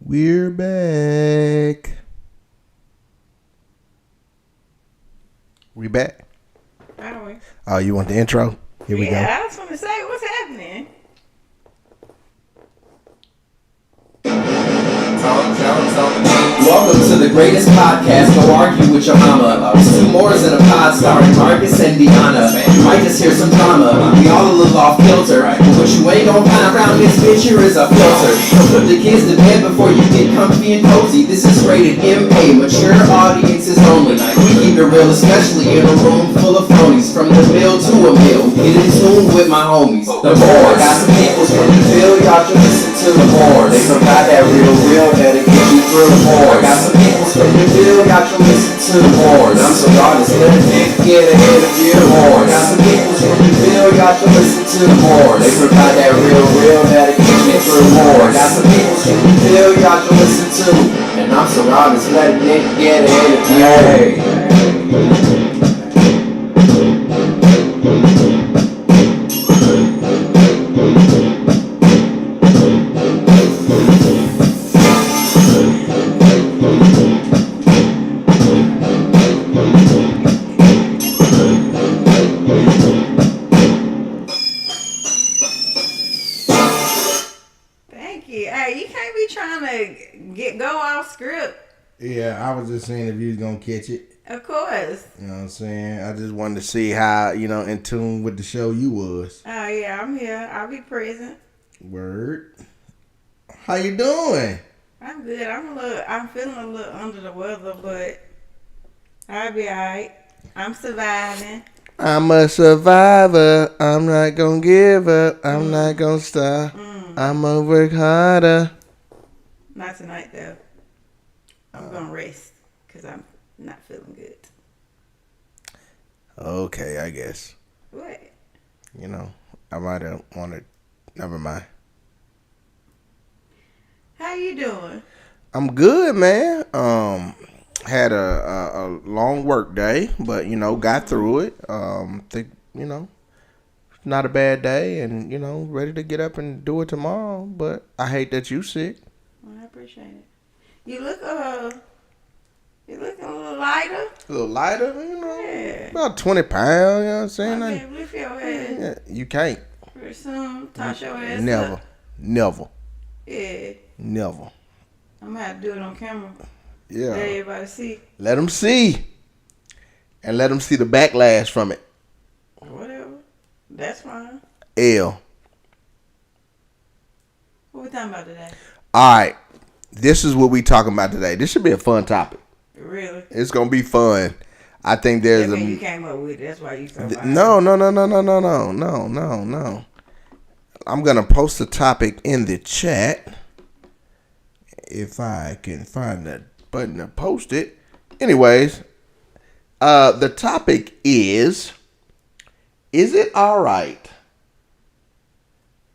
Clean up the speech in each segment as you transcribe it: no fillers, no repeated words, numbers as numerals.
We're back. We back. Are we? Oh, you want the intro? Here we go. Yeah, I was going to say, what's happening? Welcome to the greatest podcast. Go argue with your mama. It's two Moors in a pod starring Marcus and Deanna. You might just hear some drama. We all a little off kilter. But what you ain't gonna find around this bitch here is a filter. So put the kids to bed before you get comfy and cozy. This is rated MA, mature audiences only. We keep it real, especially in a room full of phonies. From the mill to a mill, get in tune with my homies. The Moors got some peoples from the Ville, y'all should listen to the Moors. They provide that real that'll get you through the Moors. Got some peoples from the Ville, y'all should listen to the Moors. I'm so honest, let a nigga get ahead of you. Moors. Got some peoples from the Ville, y'all should listen to the Moors. They provide that real that'll get you through the Moors. Got some peoples from the Ville, y'all should listen to. And I'm so honest, let a nigga get ahead of you. Thank you. Hey, you can't be trying to go off script. Yeah, I was just saying if you was gonna catch it. Of course. You know what I'm saying? I just wanted to see how, in tune with the show you was. Oh, yeah, I'm here. I'll be present. Word. How you doing? I'm good. I'm feeling a little under the weather, but I'll be alright. I'm surviving. I'm a survivor. I'm not gonna give up. I'm not gonna stop. I'm gonna work harder. Not tonight, though. I'm going to rest because I'm not feeling good. Okay, I guess. What? I might have wanted. Never mind. How you doing? I'm good, man. Had a long work day, but got through it. Think not a bad day, and ready to get up and do it tomorrow. But I hate that you sick. Well, I appreciate it. You look a little lighter. A little lighter, Yeah. about 20 pounds. You know what I'm saying? Okay, lift your head. Yeah, you can't. For some, toss your ass Never, up. never, Yeah. never. I'm gonna have to do it on camera. Yeah. Let everybody see. Let them see, and let them see the backlash from it. Whatever. That's fine. L. What we talking about today? All right. This is what we talking about today. This should be a fun topic. Really? It's gonna be fun. I think there's I mean, you came up with it. That's why you so fine. No. I'm gonna post the topic in the chat if I can find the button to post it. Anyways, the topic is it all right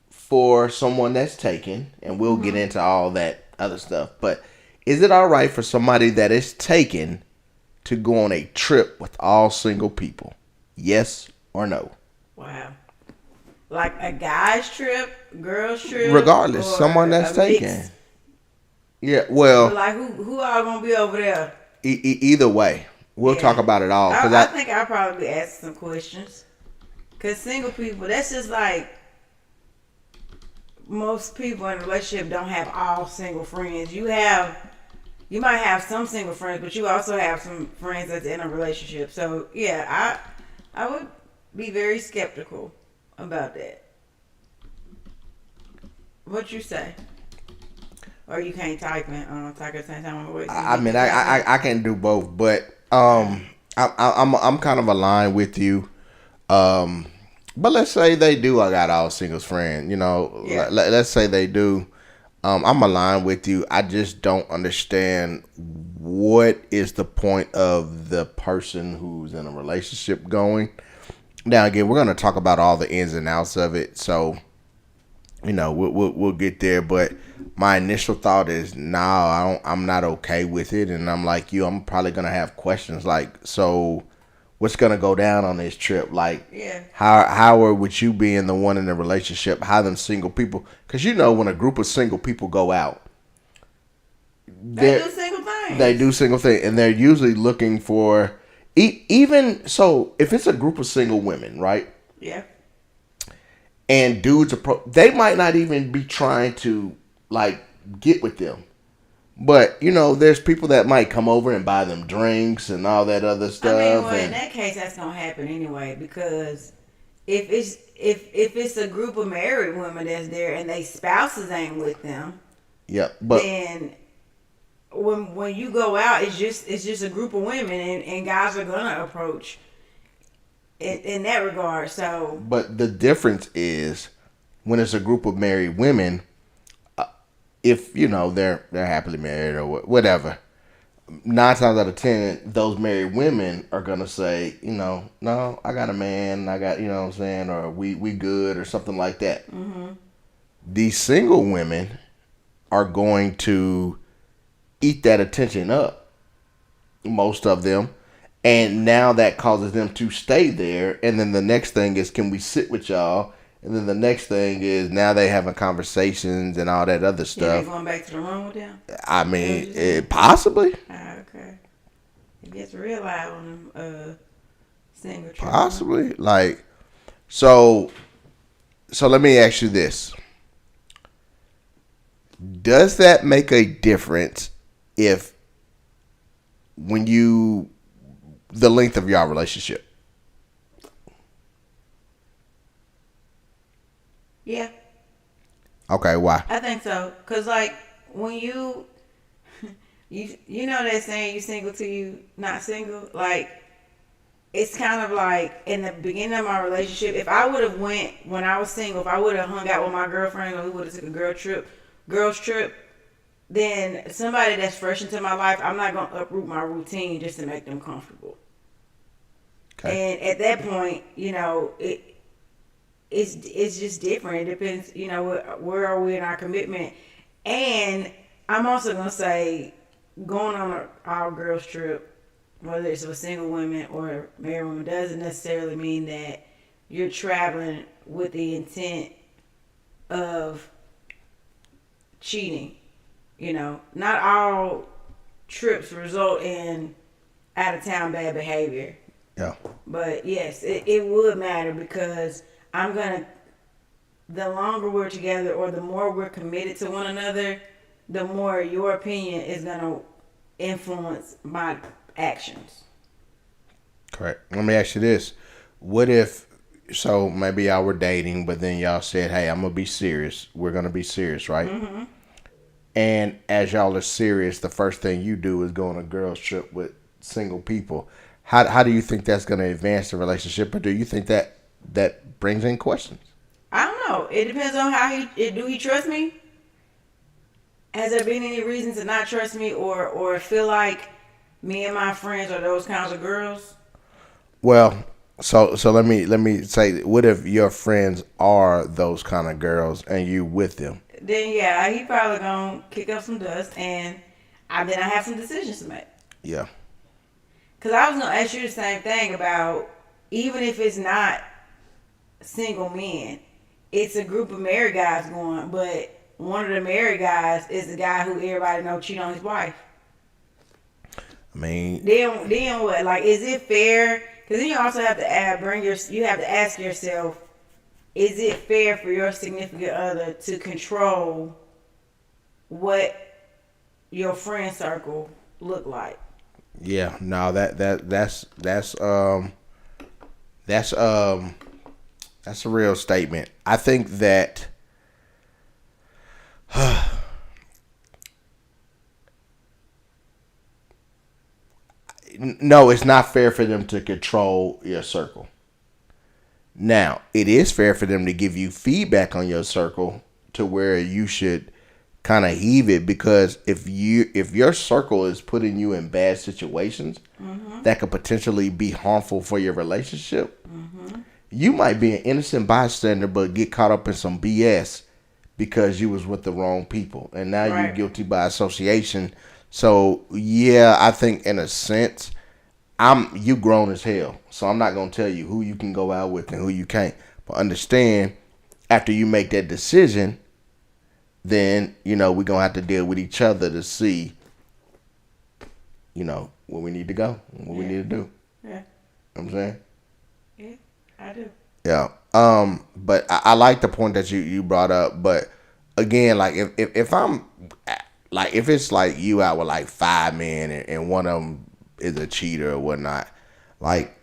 for someone that's taken, and we'll get into all that other stuff, but is it all right for somebody that is taken to go on a trip with all single people? Yes or no? Wow. Like a guy's trip, girl's trip. Regardless, or someone that's a mix? taken. Yeah, well, But like who all gonna be over there? either way, we'll talk about it all. I think I'll probably be asking some questions. Cause single people, that's just like most people in a relationship don't have all single friends. You might have some single friends, but you also have some friends that's in a relationship. So yeah, I would be very skeptical about that. What you say? Or you can't type at the same time. I can do both, but I'm kind of aligned with you. But let's say they do. I got all singles friends. Yeah. Let's say they do. I'm aligned with you. I just don't understand what is the point of the person who's in a relationship going. Now again, we're gonna talk about all the ins and outs of it. So, we'll get there. But my initial thought is, I'm not okay with it. And I'm like you. I'm probably gonna have questions like, so what's gonna go down on this trip? Like, Yeah. how would you being the one in the relationship? How them single people? Because when a group of single people go out, They do single things. They do single thing, and they're usually looking for even so. If it's a group of single women, right? Yeah. And dudes they might not even be trying to like get with them, but there's people that might come over and buy them drinks and all that other stuff. I mean, well, in that case, that's gonna happen anyway, because if it's a group of married women that's there and they spouses ain't with them, but then when you go out, it's just a group of women, and guys are gonna approach in that regard. So, but the difference is when it's a group of married women, if they're happily married or whatever, 9 times out of 10, those married women are gonna say, no, I got a man, I got, what I'm saying, or we good or something like that. Mm-hmm. These single women are going to eat that attention up, most of them. And now that causes them to stay there. And then the next thing is, can we sit with y'all? And then the next thing is, now they having conversations and all that other stuff. Yeah, they going back to the room with them? I mean, possibly. Okay. It gets real loud on them single trips. Possibly. Like, so let me ask you this. Does that make a difference if the length of your relationship? Yeah. Okay, why? I think so. Cause like when you know that saying, you single till you not single. Like it's kind of like in the beginning of my relationship. If I would have went when I was single, if I would have hung out with my girlfriend, or we would have took a girls trip, then somebody that's fresh into my life, I'm not gonna uproot my routine just to make them comfortable. Okay. And at that point, it's just different. It depends, where are we in our commitment. And I'm also gonna say, going on our girls trip, whether it's with single women or married women, doesn't necessarily mean that you're traveling with the intent of cheating. Not all trips result in out of town bad behavior. Yeah. But yes, it would matter, because the longer we're together, or the more we're committed to one another, the more your opinion is gonna influence my actions. Correct. Let me ask you this. What if, so maybe y'all were dating, but then y'all said, hey, I'm gonna be serious. We're gonna be serious, right? Mm-hmm. And as y'all are serious, the first thing you do is go on a girls trip with single people. How do you think that's going to advance the relationship, or do you think that brings in questions? I don't know. It depends on how do he trust me? Has there been any reason to not trust me, or feel like me and my friends are those kinds of girls? Well, so let me say, what if your friends are those kind of girls and you with them? Then yeah, he probably gonna kick up some dust, and then I have some decisions to make. Yeah. Cause I was gonna ask you the same thing about, even if it's not single men, it's a group of married guys going, but one of the married guys is the guy who everybody knows cheat on his wife. I mean, then what? Like, is it fair? Because then you also have to you have to ask yourself, is it fair for your significant other to control what your friend circle look like? Yeah, no, that's a real statement. I think that no, it's not fair for them to control your circle. Now, it is fair for them to give you feedback on your circle to where you should kind of heave it, because if your circle is putting you in bad situations that could potentially be harmful for your relationship, you might be an innocent bystander but get caught up in some BS because you was with the wrong people, and now you're guilty by association. So yeah, I think in a sense, you grown as hell, so I'm not gonna tell you who you can go out with and who you can't. But understand, after you make that decision, then we're gonna have to deal with each other to see where we need to go, what we need to do. Yeah. You know what I'm saying? Yeah, I do. Yeah. But I like the point that you brought up. But again, like if I'm like if it's like you out with like 5 men and one of them is a cheater or whatnot, like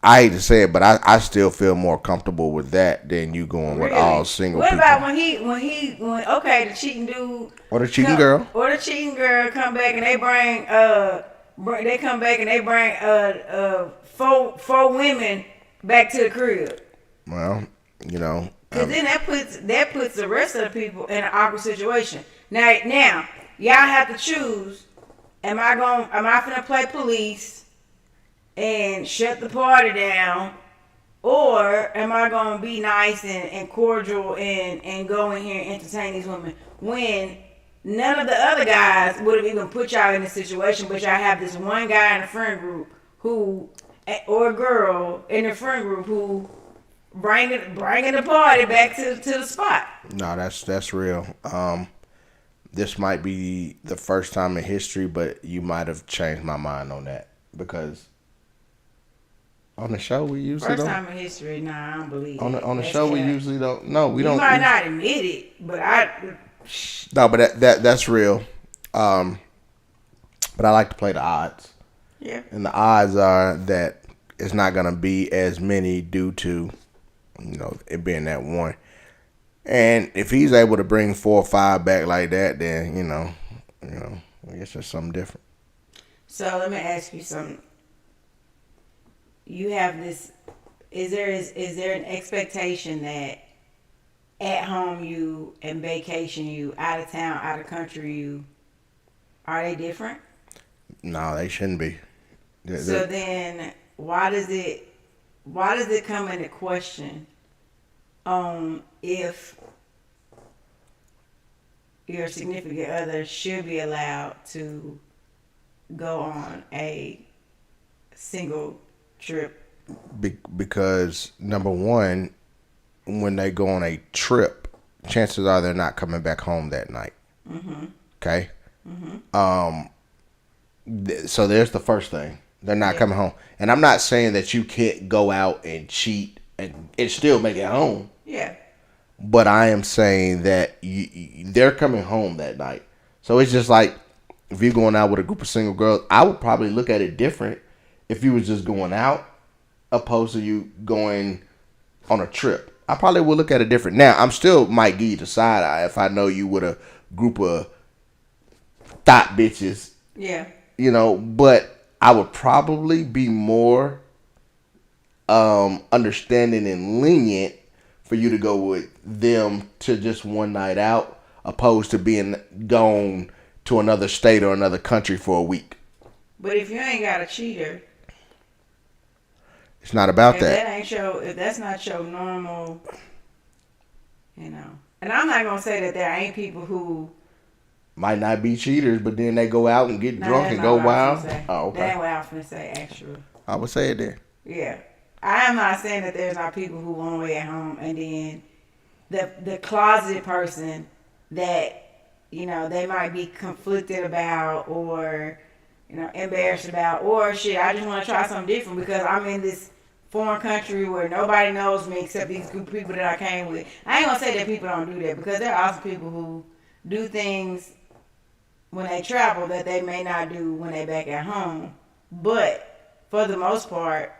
I hate to say it, but I still feel more comfortable with that than you going with all single What people. about when okay, the cheating dude Or the cheating girl. Or the cheating girl come back and they bring four women back to the crib. Well, Cause then that puts the rest of the people in an awkward situation. Now y'all have to choose. Am I finna play police and shut the party down, or am I gonna be nice and cordial and go in here and entertain these women when none of the other guys would have even put y'all in this situation, but y'all have this one guy in the friend group or a girl in the friend group who bringing the party back to the spot. No, that's real. This might be the first time in history, but you might have changed my mind on that because on the show we usually First don't. time in history, nah, I don't believe On it. the That's show we cap. usually don't. No, we You don't. might not admit it, but No, but that's real. But I like to play the odds, yeah. and the odds are that it's not gonna be as many due to it being that one. And if he's able to bring 4 or 5 back like that, then I guess there's something different. So let me ask you something. You have this. Is there an expectation that at home you and vacation you, out of town, out of country you, are they different? No, they shouldn't be. So then, why does it come into question if your significant other should be allowed to go on a single trip? Because number one, when they go on a trip, chances are they're not coming back home that night. Mm-hmm. Okay. Mm-hmm. So there's the first thing. They're not coming home, and I'm not saying that you can't go out and cheat and still make it home. Yeah. But I am saying that they're coming home that night. So it's just like if you're going out with a group of single girls, I would probably look at it different if you was just going out opposed to you going on a trip. I probably would look at it different. Now, I'm still might give you the side eye if I know you with a group of thought bitches. Yeah. But I would probably be more understanding and lenient for you to go with them to just one night out opposed to being gone to another state or another country for a week. But if you ain't got a cheater, it's not about if that. if that's not your normal, and I'm not gonna say that there ain't people who Might not be cheaters, but then they go out and get drunk and go wild. Oh, okay. That ain't what I was gonna say, actually. I would say it then. Yeah. I am not saying that there's not people who want to wait at home and then the closet person that, they might be conflicted about or, embarrassed about, or shit, I just want to try something different because I'm in this foreign country where nobody knows me except these group of people that I came with. I ain't gonna say that people don't do that because there are also people who do things when they travel that they may not do when they back at home. But for the most part,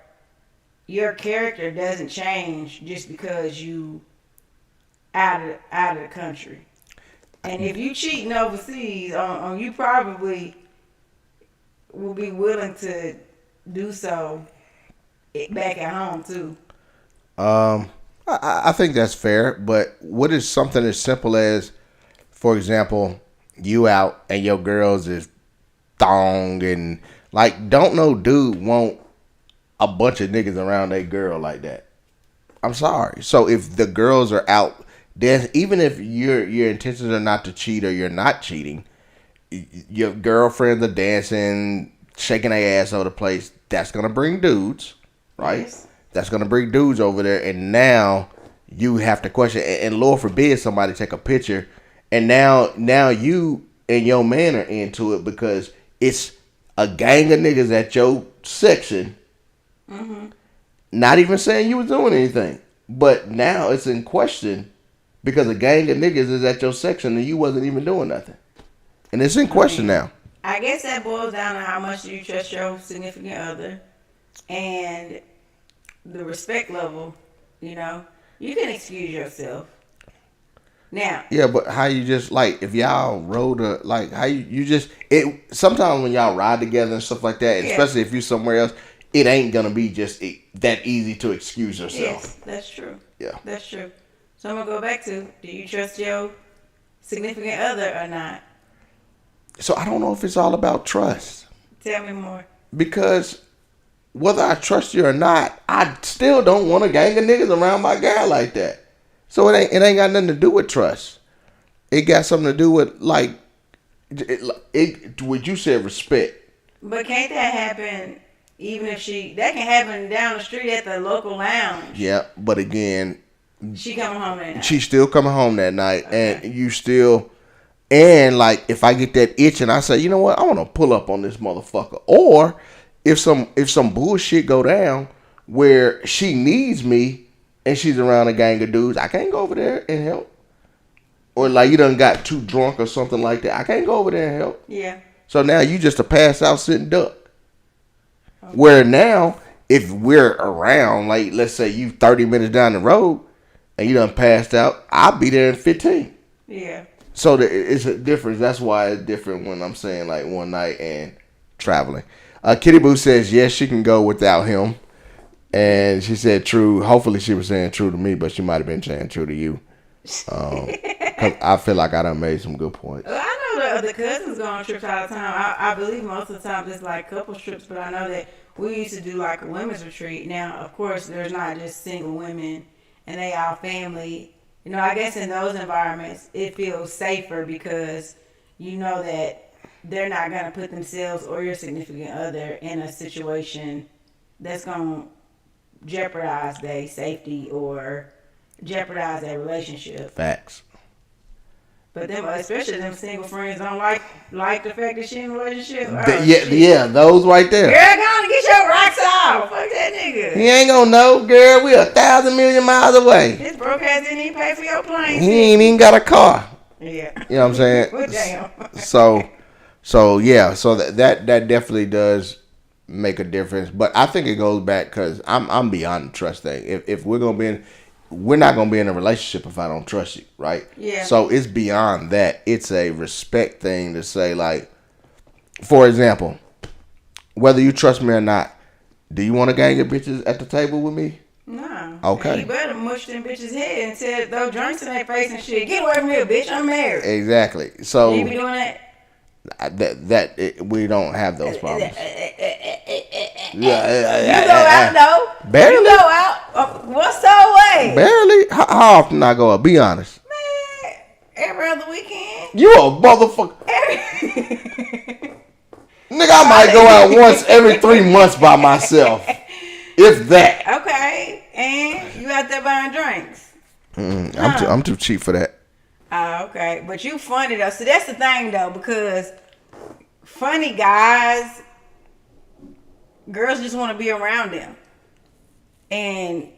your character doesn't change just because you out of the country. And if you cheating overseas, on you probably will be willing to do so back at home too. I think that's fair, but what is something as simple as, for example, you out and your girls is thong and don't no dude want a bunch of niggas around a girl like that. I'm sorry. So if the girls are out, then even if your intentions are not to cheat or you're not cheating, your girlfriends are dancing, shaking their ass over the place. That's gonna bring dudes, right? Yes. That's gonna bring dudes over there, and now you have to question. And Lord forbid somebody take a picture, and now you and your man are into it because it's a gang of niggas at your section. Not even saying you was doing anything, but now it's in question because a gang of niggas is at your section and you wasn't even doing nothing, and it's in question now. I guess that boils down to how much do you trust your significant other and the respect level. You know, you can excuse yourself. Now, Yeah, but how you just like if y'all rode a like how you just it sometimes when y'all ride together and stuff like that, Yeah. especially if you somewhere else, it ain't gonna be just that easy to excuse yourself. yes, that's true. Yeah. That's true. So I'm gonna go back to: do you trust your significant other or not? So I don't know if it's all about trust Tell me more. because whether I trust you or not, I still don't want a gang of niggas around my guy like that. So it ain't got nothing to do with trust. It got something to do with like what you said, respect. But can't that happen? Even if that can happen down the street at the local lounge. Yeah, but again, She coming home that night. she's still coming home that night, Okay. and you still, and like if I get that itch and I say, you know what, I want to pull up on this motherfucker, or if some bullshit go down where she needs me and she's around a gang of dudes, I can't go over there and help. Or like you done got too drunk or something like that, I can't go over there and help. Yeah. So now you just a pass out sitting duck. Where now, if we're around, like let's say you 30 minutes down the road and you done passed out, I'll be there in 15. Yeah. So it's a difference. That's why it's different when I'm saying like one night and traveling. Kitty Boo says yes, she can go without him. And she said true. Hopefully she was saying true to me, but she might have been saying true to you. 'Cause I feel like I done made some good points. Well, I know the cousins go on trips all the time. I believe most of the time it's like couples trips, but I know that we used to do like a women's retreat. Now, of course, there's not just single women and they all family. You know, I guess in those environments, it feels safer because you know that they're not going to put themselves or your significant other in a situation that's going to jeopardize their safety or jeopardize their relationship. Facts. But them, especially them single friends, don't like the fact that she in a relationship. Oh, shit. Yeah, those right there. Girl, go on and get your rocks off. Fuck that nigga. He ain't gonna know, girl. We 1,000 million miles away. This broke ass didn't even pay for your plane. He ain't even got a car. Yeah. You know what I'm saying? Well, damn. So yeah, so that definitely does make a difference. But I think it goes back because I'm beyond the trust thing. If we're gonna be we're not gonna be in a relationship if I don't trust you, right? Yeah. So it's beyond that. It's a respect thing to say, like, for example, whether you trust me or not, do you want to gang your bitches at the table with me? No. Okay. You better mush them bitches' head and tell those drinks in their face and shit. Get away from here, bitch. I'm married. Exactly. So You be doing that? we don't have those problems. You go out though. Barely. You go out. What's the way? Barely. How often I go out? Be honest. Man, every other weekend. You a motherfucker. Nigga, I might go out once every 3 months by myself. If that. Okay, and you out there buying drinks. I'm too cheap for that. Oh, okay. But you funny though. So that's the thing though, because funny guys, girls just want to be around them. And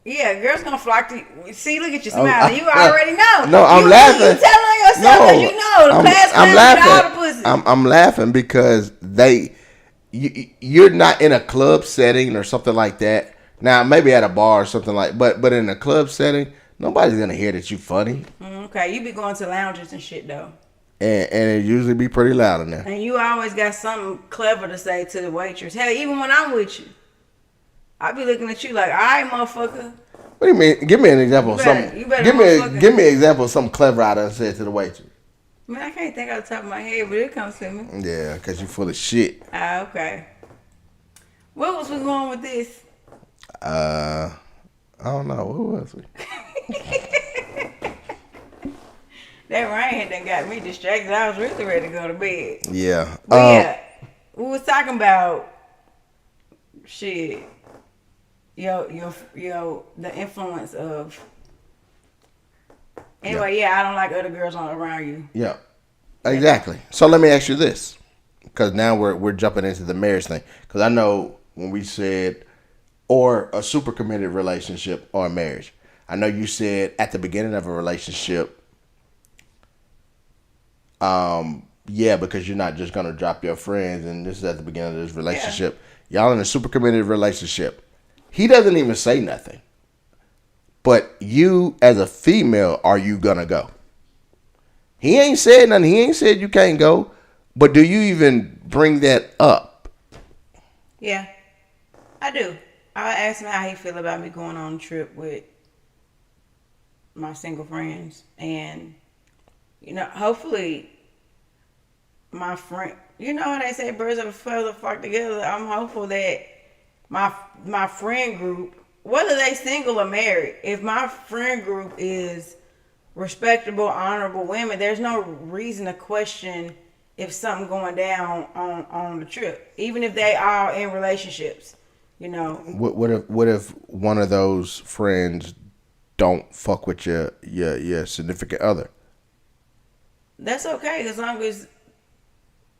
yeah, girls gonna flock to you. See, look at you smiling. You already know. No, I'm laughing. You telling yourself because you know the past I'm laughing. All the laughing. pussy. I'm laughing because you're not in a club setting or something like that. Now maybe at a bar or something like, but in a club setting, nobody's gonna hear that you funny. Okay, you be going to lounges and shit though. And it usually be pretty loud in there. And you always got something clever to say to the waitress. Hell, even when I'm with you, I be looking at you like, all right, motherfucker. What do you mean? Give me an example of You better- something. you better Give motherfucker. me an example of something clever I done said to the waitress. Man, I can't think off the top of my head, but it comes to me. Yeah, because you full of shit. Ah, okay. What was we going with this? I don't know. What was we? That rain done got me distracted. I was really ready to go to bed. Yeah. But yeah, we was talking about shit. The influence of. Anyway, yeah, I don't like other girls around you. Yeah. Exactly. So let me ask you this. because now we're jumping into the marriage thing. Because I know when we said or a super committed relationship or a marriage, I know you said at the beginning of a relationship, yeah, because you're not just gonna drop your friends, and this is at the beginning of this relationship. Yeah. Y'all in a super committed relationship. He doesn't even say nothing. But you, as a female, are you gonna go? He ain't said nothing. He ain't said you can't go. But do you even bring that up? Yeah, I do. I asked him how he feel about me going on a trip with my single friends, and hopefully my friend. You know how they say birds of a feather flock together. I'm hopeful that my friend group, whether they single or married, if my friend group is respectable, honorable women, there's no reason to question if something going down on the trip, even if they are in relationships. What if one of those friends don't fuck with your significant other? That's okay, as long as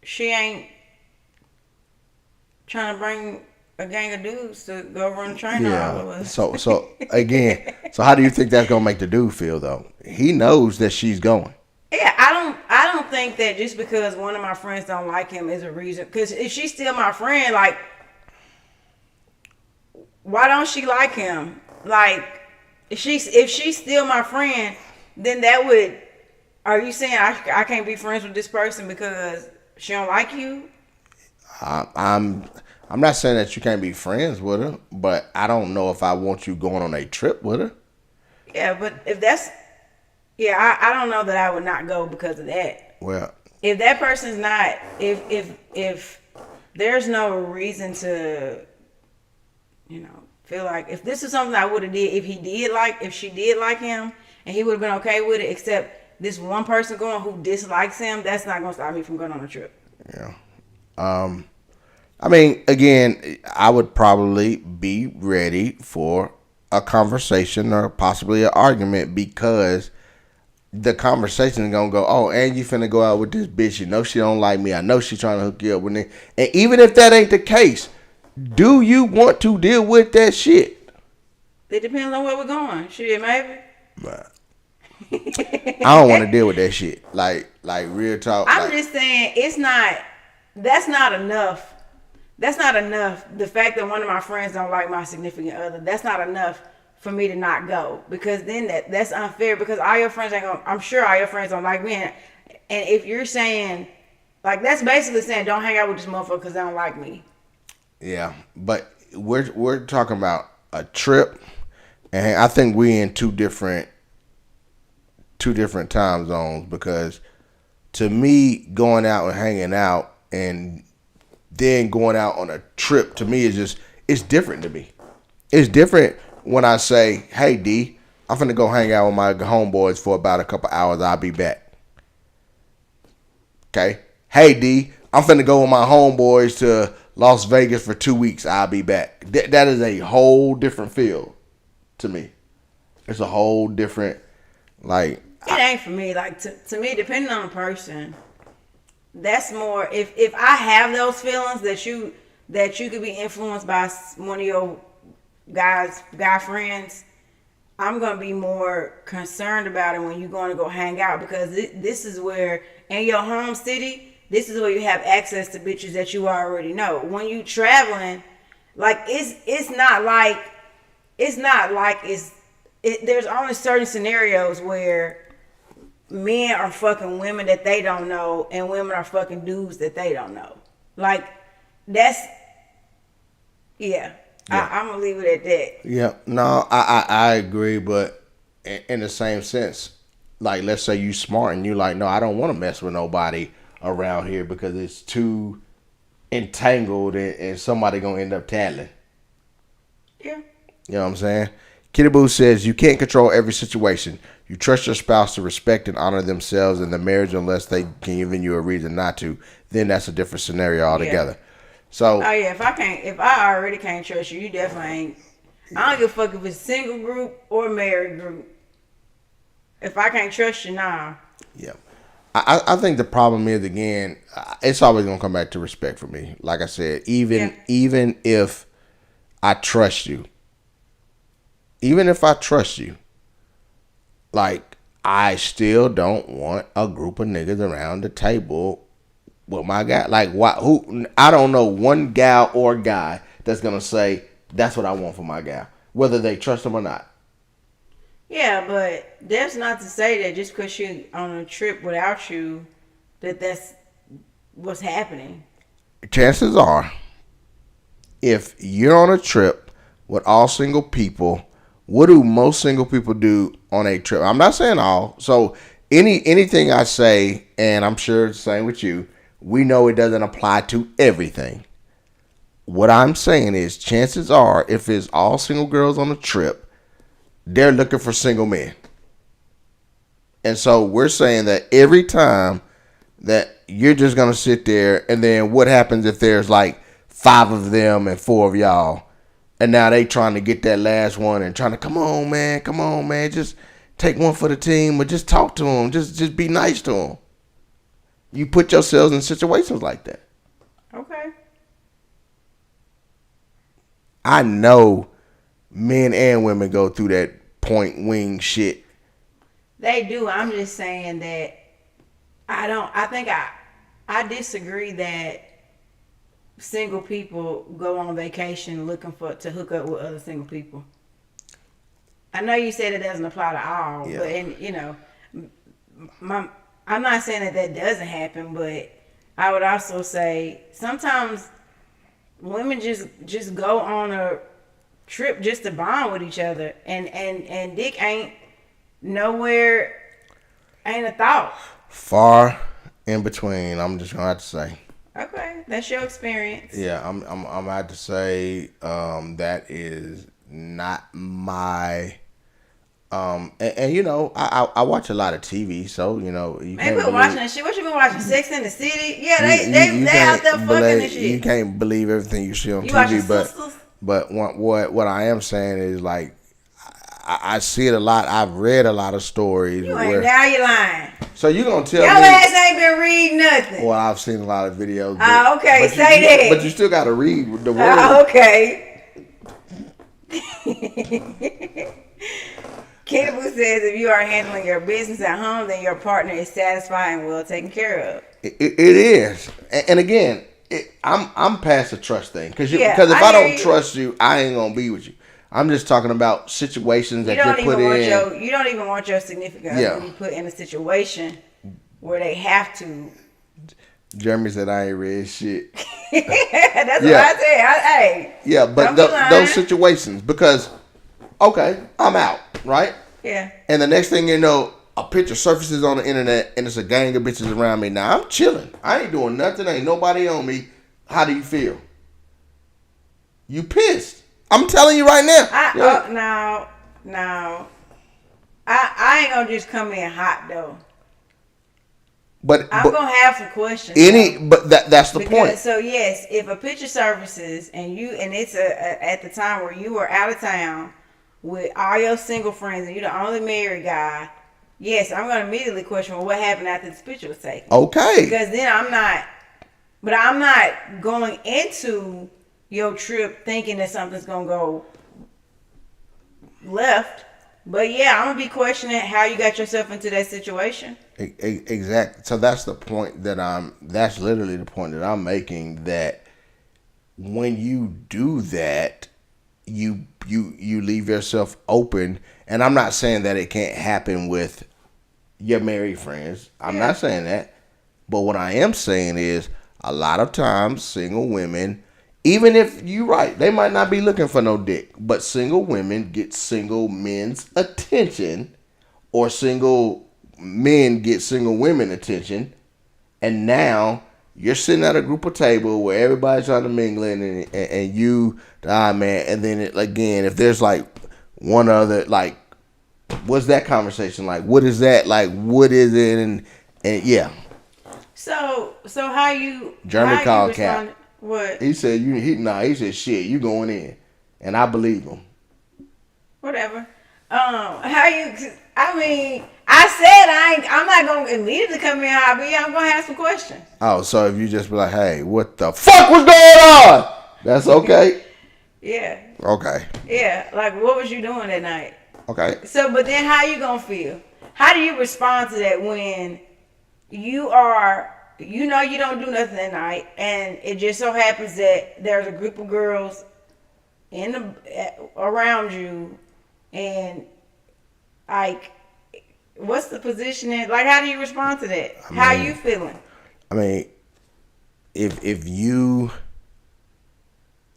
she ain't trying to bring a gang of dudes to go run train on all of us. So again, so how do you think that's gonna make the dude feel though? He knows that she's going. Yeah, I don't think that just because one of my friends don't like him is a reason. Because if she's still my friend, like, why don't she like him? Like, if she's still my friend, then that would. Are you saying I can't be friends with this person because she don't like you? I'm not saying that you can't be friends with her, but I don't know if I want you going on a trip with her. Yeah, but if that's, I don't know that I would not go because of that. Well, if that person's not, if there's no reason to, feel like if this is something I would have did, if she did like him and he would have been okay with it, except this one person going who dislikes him, that's not gonna stop me from going on a trip. Yeah. I mean, again, I would probably be ready for a conversation or possibly an argument because the conversation is gonna go, oh, and you finna go out with this bitch. You know she don't like me. I know she trying to hook you up with me. And even if that ain't the case, do you want to deal with that shit? It depends on where we're going. Shit, maybe. But I don't want to deal with that shit. Like real talk. I'm just saying that's not enough. That's not enough. The fact that one of my friends don't like my significant other, that's not enough for me to not go. Because then that's unfair because all your friends ain't gonna, I'm sure all your friends don't like me. And if you're saying, like, that's basically saying don't hang out with this motherfucker because they don't like me. Yeah, but we're talking about a trip, and I think we in two different time zones because to me going out and hanging out and then going out on a trip to me is it's different to me. It's different when I say, hey D, I'm finna go hang out with my homeboys for about a couple hours, I'll be back. Okay? Hey D, I'm finna go with my homeboys to Las Vegas for 2 weeks, I'll be back. That is a whole different feel to me. It's a whole different, like, it ain't for me. Like, to me, depending on the person, that's more. If I have those feelings that you could be influenced by one of your guy friends, I'm gonna be more concerned about it when you're going to go hang out because this is where in your home city, this is where you have access to bitches that you already know. When you traveling, like it's not like there's only certain scenarios where men are fucking women that they don't know and women are fucking dudes that they don't know. Like, that's, I'm gonna leave it at that. Yeah, no, I agree, but in the same sense, like, let's say you smart and you like, no, I don't want to mess with nobody around here because it's too entangled and somebody gonna end up tattling. Yeah. You know what I'm saying? Kitty Boo says you can't control every situation. You trust your spouse to respect and honor themselves in the marriage unless they can give you a reason not to. Then that's a different scenario altogether. Yeah. So, if I already can't trust you, you definitely ain't. I don't give a fuck if it's single group or married group. If I can't trust you, nah. Yeah. I think the problem is, again, it's always gonna come back to respect for me. Like I said, even if I trust you, like I still don't want a group of niggas around the table with my guy. Like why? Who? I don't know one gal or guy that's gonna say that's what I want for my gal, whether they trust him or not. Yeah, but that's not to say that just because you're on a trip without you, that's what's happening. Chances are, if you're on a trip with all single people, what do most single people do on a trip? I'm not saying all. So anything I say, and I'm sure it's the same with you, we know it doesn't apply to everything. What I'm saying is, chances are, if it's all single girls on a trip, they're looking for single men. And so we're saying that every time that you're just going to sit there, and then what happens if there's like 5 of them and 4 of y'all, and now they trying to get that last one and trying to, come on, man, just take one for the team, or just talk to them, just be nice to them. You put yourselves in situations like that. Okay. I know men and women go through that point wing shit. They do. I'm just saying that I disagree that single people go on vacation looking to hook up with other single people. I know you said it doesn't apply to all, Yeah. but I'm not saying that doesn't happen, but I would also say sometimes women just go on a trip just to bond with each other, and dick ain't nowhere, ain't a thought. Far in between, I'm just gonna have to say. Okay, that's your experience. Yeah, I'm gonna have to say that is not my and you know, I watch a lot of TV, so you know you Man, quit watching that shit. What you been watching? Sex in the City? Yeah, they out there fucking and shit. You can't believe everything you see on You watching TV, Sisters? but what I am saying is, like, I see it a lot. I've read a lot of stories. You ain't, now you lying. So you gonna tell Your me? ass ain't been reading nothing. Well, I've seen a lot of videos. Okay, but say that. But you still got to read the word. Okay. Kenny Boo says if you are handling your business at home, then your partner is satisfied and well taken care of. It is, and again, I'm past the trust thing, because if I don't trust you, I ain't gonna be with you. I'm just talking about situations that you're put in. You don't even want your significant other to be put in a situation where they have to. Jeremy said I ain't read shit. That's what I said. Yeah, but those situations, because okay, I'm out, right? Yeah. And the next thing you know, a picture surfaces on the internet, and it's a gang of bitches around me. Now I'm chilling. I ain't doing nothing. Ain't nobody on me. How do you feel? You pissed. I'm telling you right now. No. I ain't gonna just come in hot though. But I'm gonna have some questions. That's the point. So yes, if a picture surfaces and it's at the time where you were out of town with all your single friends and you're the only married guy, yes, I'm gonna immediately question, well, what happened after this picture was taken? Okay. Because then I'm not going into your trip thinking that something's gonna go left. But yeah, I'm gonna be questioning how you got yourself into that situation. Exactly. So that's the point that's literally the point that I'm making, that when you do that, you leave yourself open. And I'm not saying that it can't happen with your married friends. I'm not saying that. But what I am saying is, a lot of times single women, even if you're right, they might not be looking for no dick, but single women get single men's attention, or single men get single women attention, and now you're sitting at a group of table where everybody's trying to mingle in, and you, man, and then again, if there's like one other, like, what's that conversation like? What is that like? What is it? And yeah. So how you? Jeremy called Cap. What? He said he said shit, you going in. And I believe him. Whatever. I I said I'm not gonna immediately come in how I be. I'm gonna have some questions. Oh, so if you just be like, hey, what the fuck was going on? That's okay. Yeah. Okay. Yeah. Like, what was you doing that night? Okay. So, but then how you gonna feel? How do you respond to that when you are, you know, you don't do nothing that night, and it just so happens that there's a group of girls in the around you, and like, what's the positioning? Like, how do you respond to that? How are you feeling? I mean, if you,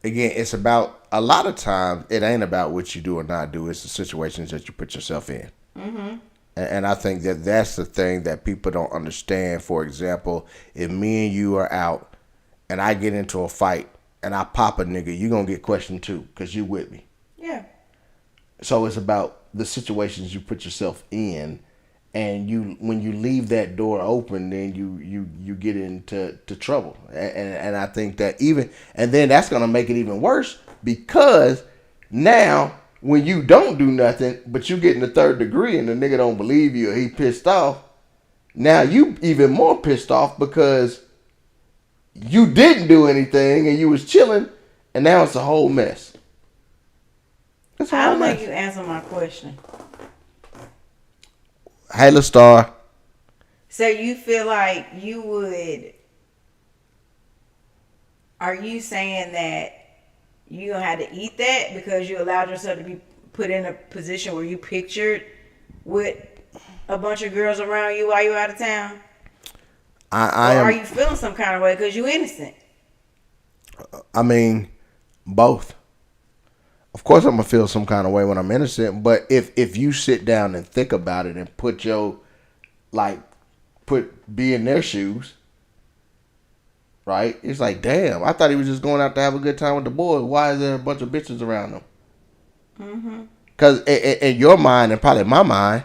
again, it's about, a lot of times it ain't about what you do or not do. It's the situations that you put yourself in. Mm-hmm. And I think that that's the thing that people don't understand. For example, if me and you are out and I get into a fight and I pop a nigga, you going to get questioned too because you with me. Yeah. So it's about the situations you put yourself in, and you, when you leave that door open, then you get into trouble. And I think that even, and then that's going to make it even worse because now when you don't do nothing, but you get in the third degree and the nigga don't believe you or he pissed off, now you even more pissed off because you didn't do anything and you was chilling, and now it's a whole mess. It's a I whole don't mess. think you answer my question. Hey, LaStar. So you feel like you would, are you saying that you gonna have to eat that because you allowed yourself to be put in a position where you pictured with a bunch of girls around you while you out of town? Or are you feeling some kind of way because you innocent? I mean, both. Of course, I'm gonna feel some kind of way when I'm innocent. But if you sit down and think about it and be in their shoes, right? It's like, damn, I thought he was just going out to have a good time with the boys. Why is there a bunch of bitches around him? Mm-hmm. Because in your mind and probably my mind,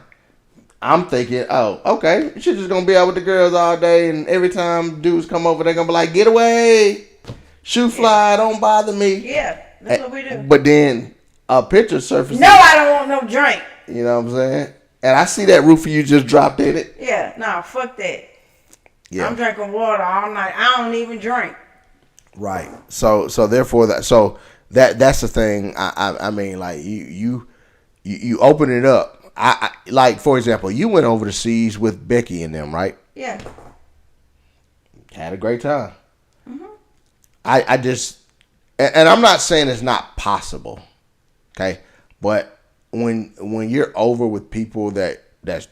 I'm thinking, oh, okay, she's just gonna be out with the girls all day, and every time dudes come over, they're gonna be like, get away, shoe fly, don't bother me. Yeah, that's what we do. But then a picture surfaces. No, I don't want no drink. You know what I'm saying? And I see that roofer you just dropped in it. Yeah, no, fuck that. Yeah. I'm drinking water all night. I don't even drink. Right. So therefore that's the thing. I mean, like you open it up. I like, for example, you went over to seas with Becky and them, right? Yeah. Had a great time. Mm-hmm. I just, and I'm not saying it's not possible, okay? But when you're over with people that's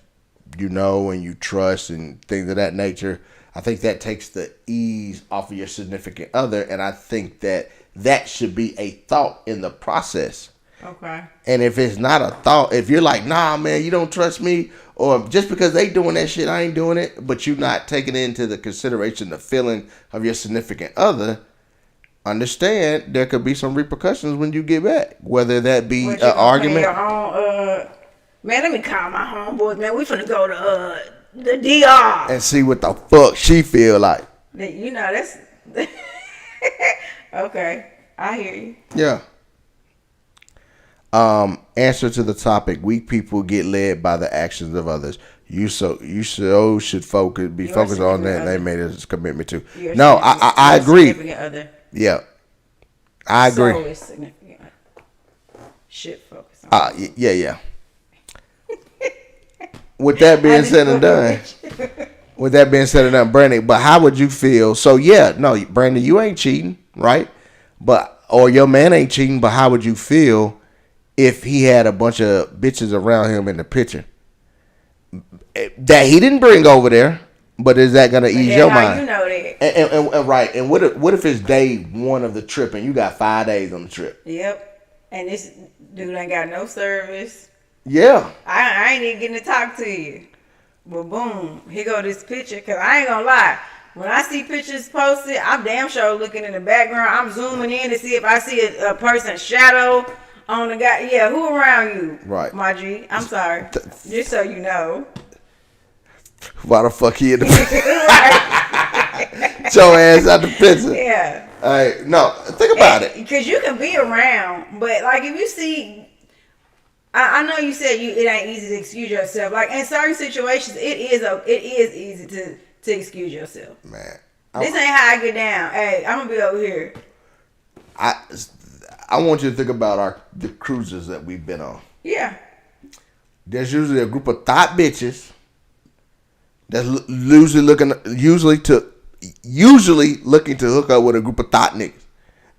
you know and you trust and things of that nature, I think that takes the ease off of your significant other, and I think that should be a thought in the process. Okay. And if it's not a thought, if you're like, nah, man, you don't trust me, or just because they doing that shit, I ain't doing it, but you're not taking into the consideration the feeling of your significant other, understand there could be some repercussions when you get back, whether that be an argument. Man, let me call my homeboys, man. We finna go to the DR and see what the fuck she feel like. You know, that's okay. I hear you. Yeah. Answer to the topic: weak people get led by the actions of others. You should be focused on that. And they made a commitment to. No, I agree. Yeah, I agree. So is significant. Should focus on. Yeah. With that being said and done, Brandon. But how would you feel? So yeah, no, Brandon, you ain't cheating, right? Or your man ain't cheating. But how would you feel if he had a bunch of bitches around him in the picture that he didn't bring over there? But is that gonna ease your mind? You know that. And right. And what if it's day one of the trip and you got 5 days on the trip? Yep. And this dude ain't got no service. Yeah. I ain't even getting to talk to you. But boom, here go this picture. Cause I ain't gonna lie. When I see pictures posted, I'm damn sure looking in the background. I'm zooming in to see if I see a person's shadow on the guy. Yeah, who around you? Right. My G. I'm sorry. Just so you know. Why the fuck he in the picture? Get your ass out the picture. Yeah. All right. No, think about it. Because you can be around, but like if you see, I know you said it ain't easy to excuse yourself. Like in certain situations, it is easy to excuse yourself. Man, This ain't how I get down. Hey, I'm gonna be over here. I want you to think about the cruises that we've been on. Yeah. There's usually a group of thought bitches that's usually looking to hook up with a group of thought niggas.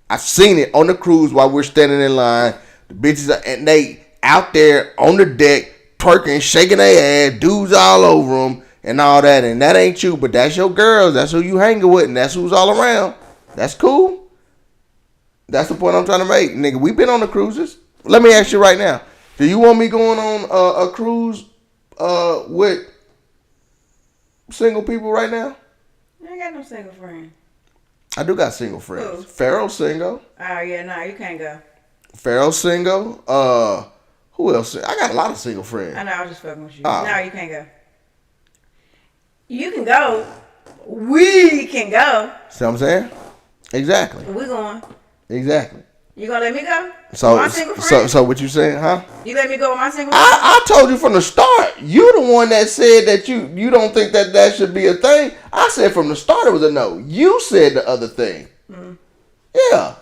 I've seen it on the cruise while we're standing in line. The bitches and they out there on the deck twerking, shaking their ass, dudes all over them and all that. And that ain't you, but that's your girls. That's who you hanging with, and that's who's all around. That's cool. That's the point I'm trying to make, nigga. We've been on the cruises. Let me ask you right now. Do you want me going on a cruise with single people right now? I ain't got no single friend. I do got single friends. Who? Pharaoh's single. Oh yeah, no, you can't go. Pharaoh's single. Who else? I got a lot of single friends. I know, I was just fucking with you. Oh. No, you can't go. You can go. We can go. See what I'm saying? Exactly. We going. Exactly. You gonna let me go? So, my single friend? so what you saying, huh? You let me go with my single friend? I told you from the start. You the one that said that you don't think that should be a thing. I said from the start it was a no. You said the other thing. Mm. Yeah.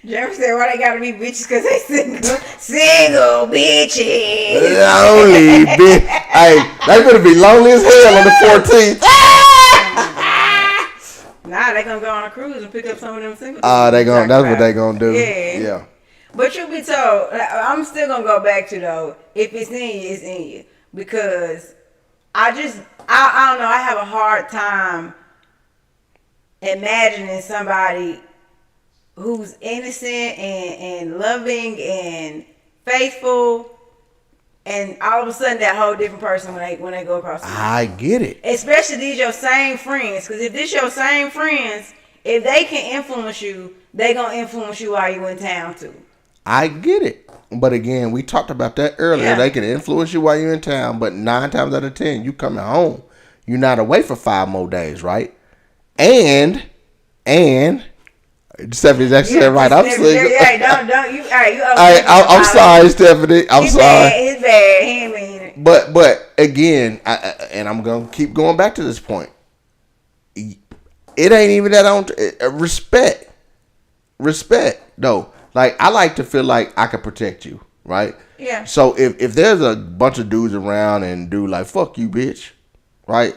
Jeremy said, why they gotta be bitches? Because they single. Single bitches. Lonely bitch. Hey, that's gonna be lonely as hell on the 14th. Nah, they gonna go on a cruise and pick up some of them single. That's what they gonna do. Yeah. But you be told, I'm still gonna go back to though, if it's in you, it's in you. Because I don't know, I have a hard time imagining somebody who's innocent and loving and faithful, and all of a sudden that whole different person when they go across the street. I get it. Especially these your same friends, because if this your same friends, if they can influence you, they gonna influence you while you in town too. I get it. But again, we talked about that earlier. Yeah. They can influence you while you're in town, but 9 times out of 10, you coming home. You're not away for 5 more days, right? And Stephanie's actually said right. I'm single. Yeah, don't you? I'm sorry, Stephanie. I'm sorry. It's bad. He ain't mean it. But again, and I'm gonna keep going back to this point. It ain't even that on respect. No, like I like to feel like I can protect you, right? Yeah. So if there's a bunch of dudes around and dude like fuck you, bitch, right?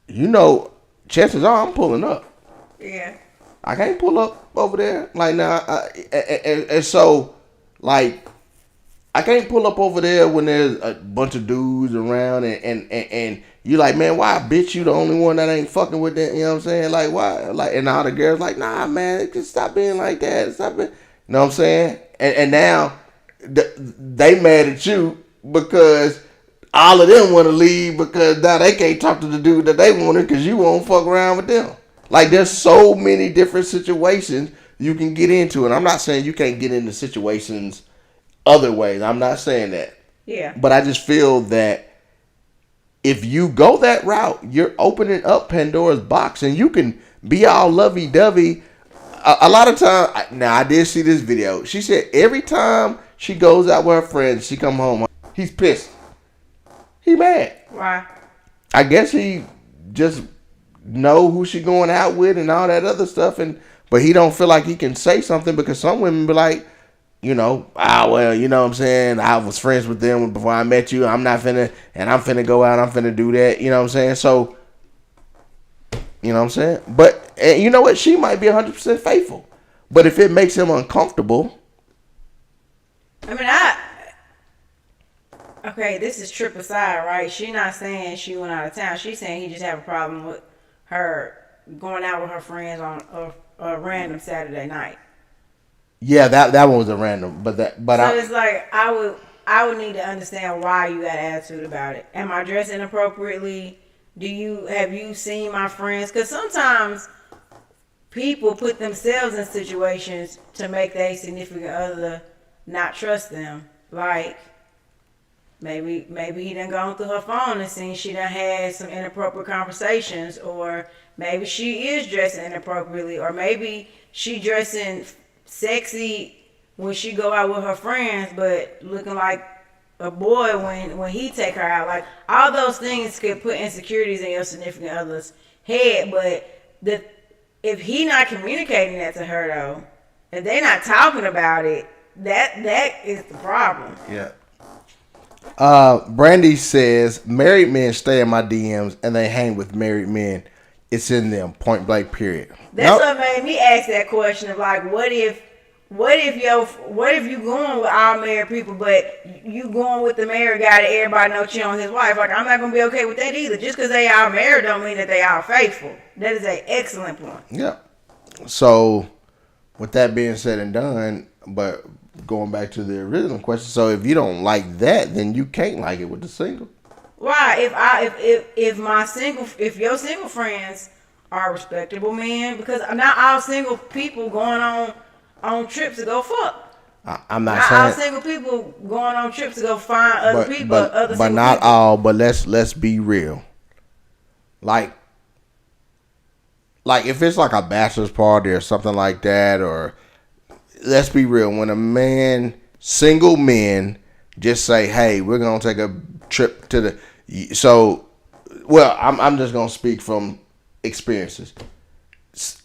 You know, chances are I'm pulling up. Yeah. I can't pull up over there. Like, now, and so, like, I can't pull up over there when there's a bunch of dudes around and you like, man, why, bitch, you the only one that ain't fucking with that, you know what I'm saying? Like, why? Like, and all the girls like, nah, man, just stop being like that. Stop it. You know what I'm saying? And now, they mad at you because all of them want to leave because now they can't talk to the dude that they wanted because you won't fuck around with them. Like, there's so many different situations you can get into. And I'm not saying you can't get into situations other ways. I'm not saying that. Yeah. But I just feel that if you go that route, you're opening up Pandora's box. And you can be all lovey-dovey. A lot of times, now I did see this video. She said every time she goes out with her friends, she come home, he's pissed. He mad. Why? I guess he just know who she going out with and all that other stuff, but he don't feel like he can say something because some women be like, you know, well, you know what I'm saying, I was friends with them before I met you, I'm finna go out, I'm finna do that, you know what I'm saying? So, you know what I'm saying? But, and you know what, she might be 100% faithful, but if it makes him uncomfortable. I mean, okay, this is trip aside, right? She not saying she went out of town. She's saying he just have a problem with her going out with her friends on a random Saturday night. Yeah, that one was a random, so it's like I would need to understand why you got attitude about it. Am I dressed inappropriately? Have you seen my friends? Because sometimes people put themselves in situations to make their significant other not trust them. Like, maybe he done gone through her phone and seen she done had some inappropriate conversations, or maybe she is dressing inappropriately, or maybe she dressing sexy when she go out with her friends, but looking like a boy when he take her out. Like, all those things could put insecurities in your significant other's head, but if he not communicating that to her though, if they not talking about it, that is the problem. Yeah. Brandy says married men stay in my DMs and they hang with married men. It's in them. Point blank. Period. That's what made me ask that question of like, what if you going with all married people, but you going with the married guy that everybody knows cheating on his wife? Like, I'm not gonna be okay with that either. Just because they all married don't mean that they all faithful. That is an excellent point. Yeah. So, with that being said and done, but going back to the original question, so if you don't like that, then you can't like it with the single. Why? If your single friends are respectable men, because not all single people going on trips to go fuck. I'm not Not saying all single people going on trips to go find other people. but not people. all. But let's be real. Like if it's like a bachelor's party or something like that, or let's be real, when single men just say, "Hey, we're gonna take a trip to the," I'm just gonna speak from experiences.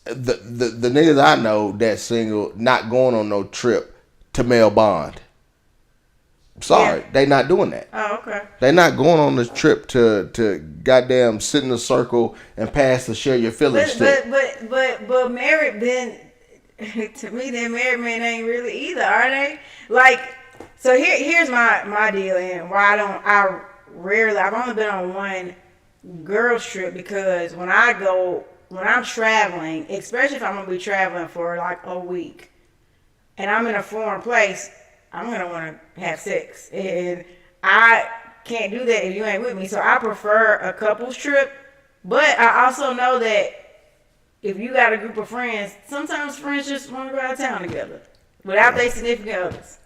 The niggas I know that single not going on no trip to Mel Bond. Sorry, they not doing that. Oh, okay. They not going on this trip to goddamn sit in a circle and pass the share your feelings stick. But married men, to me, then married men ain't really either, are they? Like, so here's my deal, and why I've only been on one girls trip, because when I'm traveling, especially if I'm gonna be traveling for like a week, and I'm in a foreign place, I'm gonna want to have sex, and I can't do that if you ain't with me. So I prefer a couples trip, but I also know that if you got a group of friends, sometimes friends just want to go out of town together without their significant others.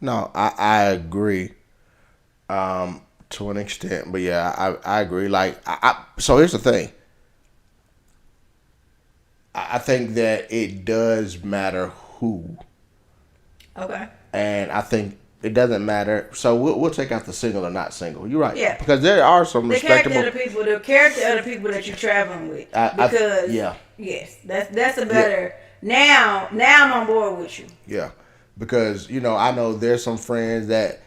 No, I agree, to an extent, but yeah, I agree. Like, so here's the thing. I think that it does matter who. Okay. And I think it doesn't matter. So we'll take out the single or not single. You're right. Yeah. Because there are some respectable. The character of the people that you're traveling with. Yes, that's a better. Yeah. Now I'm on board with you. Yeah, because I know there's some friends that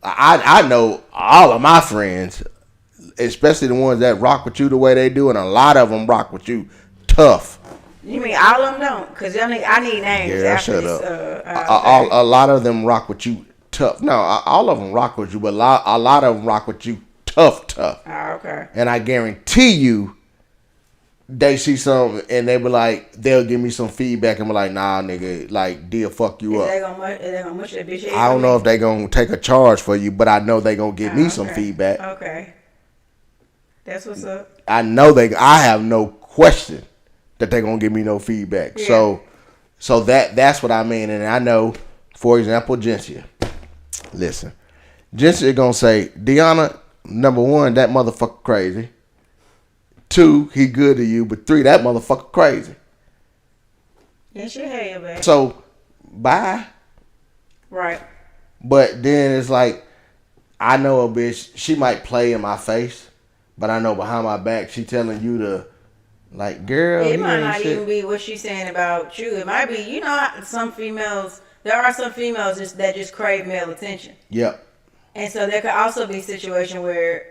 I know all of my friends, especially the ones that rock with you the way they do, and a lot of them rock with you tough. You mean all of them don't? Because I need names. Yeah, after shut this, up. A lot of them rock with you tough. No, all of them rock with you, but a lot of them rock with you tough. Oh, okay. And I guarantee you, they see something and they'll give me some feedback and be like, nah, nigga, like, deal fuck you up. They gonna mush that bitch? I don't know if they gonna take a charge for you, but I know they gonna give me some feedback. Okay. That's what's up. I know I have no question that they're gonna give me no feedback. Yeah. So that's what I mean. And I know, for example, Jensia. Listen, Jensia gonna say, Deanna, number one, that motherfucker crazy. 2, he good to you, but 3, that motherfucker crazy. Yeah, she hate you, baby. So, bye. Right. But then it's like, I know a bitch, she might play in my face, but I know behind my back, she telling you to, like, girl, it might not even be what she's saying about you. It might be, there are some females that just crave male attention. Yep. And so there could also be a situation where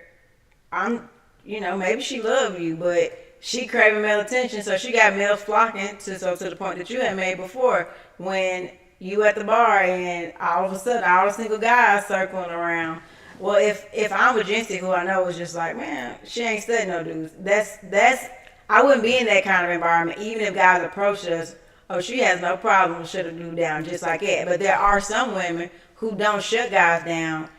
maybe she love you, but she craving male attention, so she got males flocking to the point that you had made before, when you at the bar and all of a sudden all the single guys circling around. Well, if I'm with Jency, who I know is just like, man, she ain't studying no dudes. That's I wouldn't be in that kind of environment, even if guys approached us. Oh, she has no problem with shut a dude down just like that. But there are some women who don't shut guys down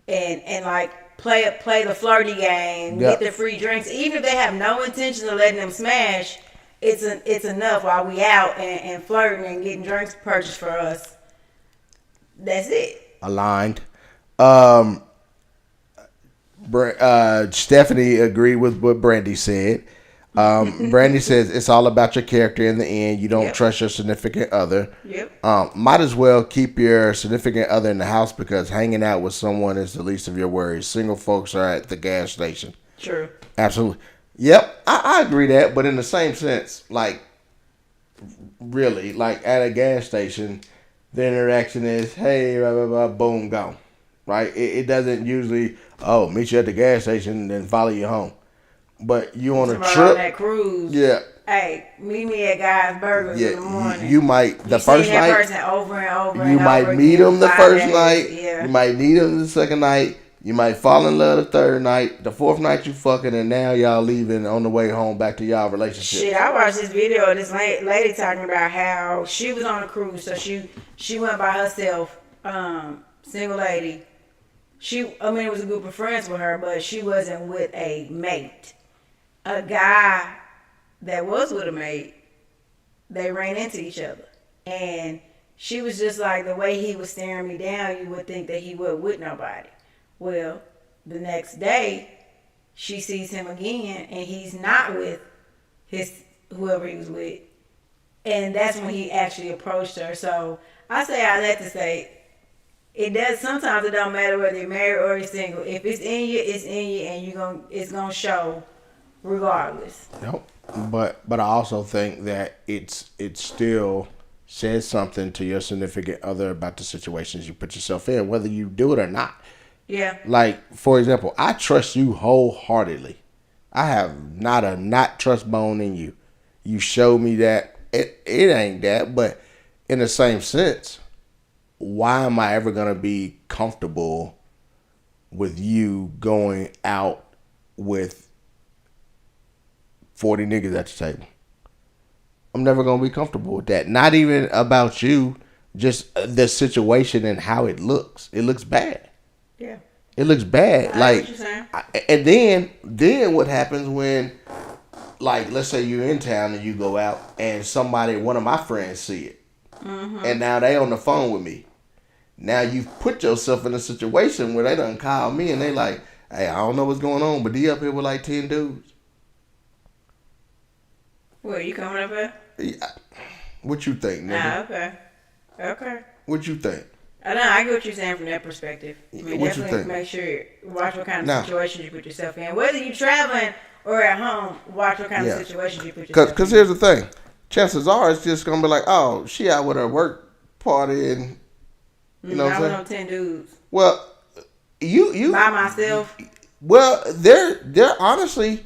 and like play the flirty game, get the free drinks, even if they have no intention of letting them smash. It's enough while we out and flirting and getting drinks purchased for us. That's it. Aligned. Stephanie agreed with what Brandy said. Brandy says it's all about your character in the end. You don't Yep. trust your significant other. Yep. Might as well keep your significant other in the house because hanging out with someone is the least of your worries. Single folks are at the gas station. True. Absolutely. Yep, I agree that, but in the same sense, like, really, like at a gas station, the interaction is, hey, blah, blah, blah, boom, go. Right? It doesn't usually, oh, meet you at the gas station and then follow you home. But you on a Somebody trip. on that cruise. Yeah. Hey, meet me at Guy's Burgers in the Yeah, morning. you might, the You first seen that night, person over and over you and might over meet again them the for 5 first days. night. Yeah. You might meet them the second night. You might fall in love the third night. The fourth night you fucking, and now y'all leaving on the way home back to y'all relationship. Shit, I watched this video of this lady talking about how she was on a cruise, so she went by herself, single lady. It was a group of friends with her, but she wasn't with a mate. A guy that was with a mate, they ran into each other, and she was just like, the way he was staring me down, you would think that he wasn't with nobody. Well, the next day, she sees him again, and he's not with whoever he was with. And that's when he actually approached her. So I say all that to say, sometimes it don't matter whether you're married or you're single. If it's in you, it's in you, and it's gonna show regardless. Nope. But I also think that it still says something to your significant other about the situations you put yourself in, whether you do it or not. Yeah. Like, for example, I trust you wholeheartedly. I have not a not trust bone in you. You showed me that it ain't that, but in the same sense, why am I ever gonna be comfortable with you going out with 40 niggas at the table? I'm never gonna be comfortable with that. Not even about you, just the situation and how it looks. It looks bad. Yeah. It looks bad. I Like, know what you're saying. and then what happens when, like, let's say you're in town and you go out and one of my friends see it, and now they on the phone with me. Now you've put yourself in a situation where they done call me and they like, hey, I don't know what's going on, but D up here with like 10 dudes. What, you coming up here? Yeah. What you think, nigga? Okay. Okay. What you think? I know. I get what you're saying from that perspective. I mean, What you definitely think? make sure watch what kind of Nah. situations you put yourself in. Whether you're traveling or at home, watch what kind Yeah. of situations you put yourself in. Because here's the thing. Chances are it's just going to be like, oh, she out with her work party and, you know what I I'm went saying? on 10 dudes Well, you by myself. well, they're honestly,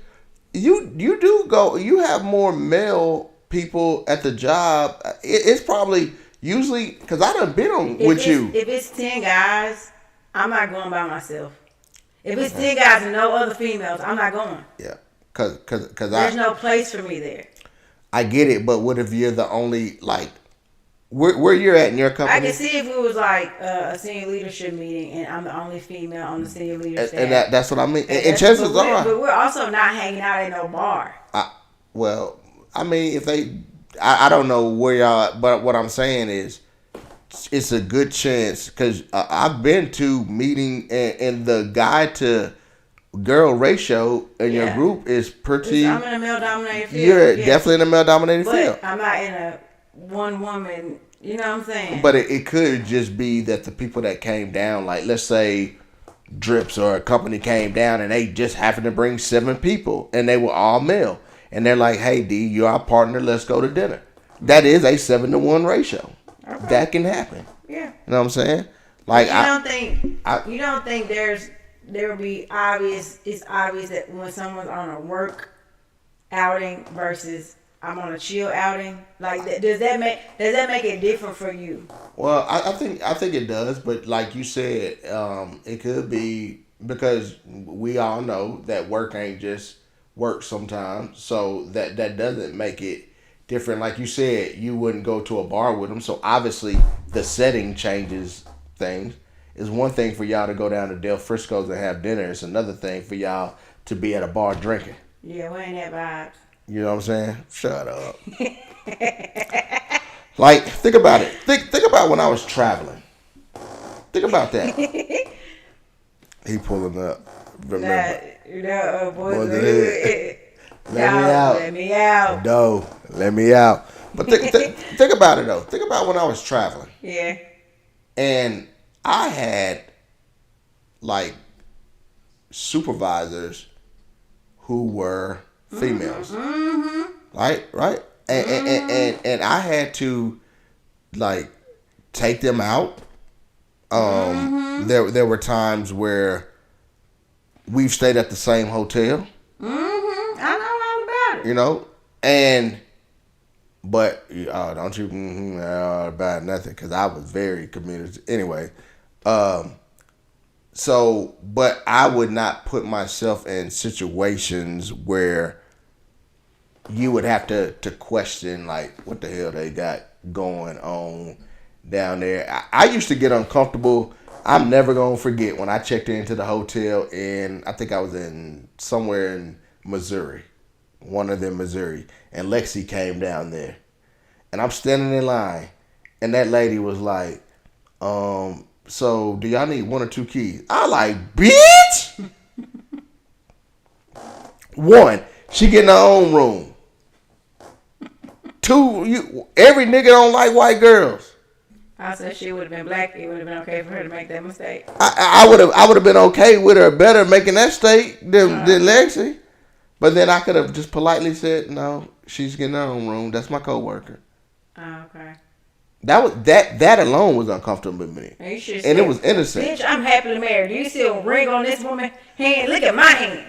you do go. You have more male people at the job. It's probably usually because I done been on with you. If it's 10 guys, I'm not going by myself. If it's 10 guys and no other females, I'm not going. Yeah, because There's no place for me there. I get it. But what if you're the only like where you're at in your company? I can see if it was like a senior leadership meeting and I'm the only female on the senior leadership staff. and that's what I mean. And That's- chances but are, but we're also not hanging out at no bar. well, I mean, if they, I don't know where y'all at, but what I'm saying is, it's a good chance because I've been to meeting and the guy to girl ratio in your Yeah. group is pretty. I'm in a male dominated field. You're yes. definitely in a male dominated But field. I'm not in a one woman. You know what I'm saying? But it could just be that the people that came down, like let's say Drips or a company came down and they just happened to bring 7 people and they were all male. And they're like, hey, D, you're our partner. Let's go to dinner. That is a 7-to-1 ratio. Okay. That can happen. Yeah. You know what I'm saying? Like You don't think there will be obvious? It's obvious that when someone's on a work outing versus I'm on a chill outing. Like, does that make it different for you? Well, I think it does, but like you said, it could be because we all know that work ain't just work sometimes, so that doesn't make it different. Like you said, you wouldn't go to a bar with them, so obviously the setting changes things. It's one thing for y'all to go down to Del Frisco's and have dinner. It's another thing for y'all to be at a bar drinking. Yeah, we ain't that vibes. You know what I'm saying? Shut up. Like, think about it. Think about when I was traveling. Think about that. He pulling up. Remember. Boys Boys in in the the Hood. Let me out. Let me out. No, let me out. But think about it though. Think about when I was traveling. Yeah. And I had like supervisors who were females. Mm-hmm. Right? And I had to like take them out. There were times where we've stayed at the same hotel. I know all about it. You know, but don't you about nothing, because I was very committed. Anyway, so but I would not put myself in situations where you would have to question like what the hell they got going on down there. I used to get uncomfortable. I'm never gonna forget when I checked into the hotel in, I think I was in somewhere in Missouri, one of them Missouri, and Lexi came down there, and I'm standing in line, and that lady was like, so do y'all need 1 or 2 keys? I like, bitch. One, she getting her own room. 2, every nigga don't like white girls. I said she would have been black. It would have been okay for her to make that mistake. I would have been okay with her better making that state than Lexi. But then I could have just politely said, no, she's getting her own room. That's my coworker. Oh, okay. That alone was uncomfortable with me. And you should And say, it was innocent. Bitch, I'm happily married. Do you see a ring on this woman's hand? Look at my hand.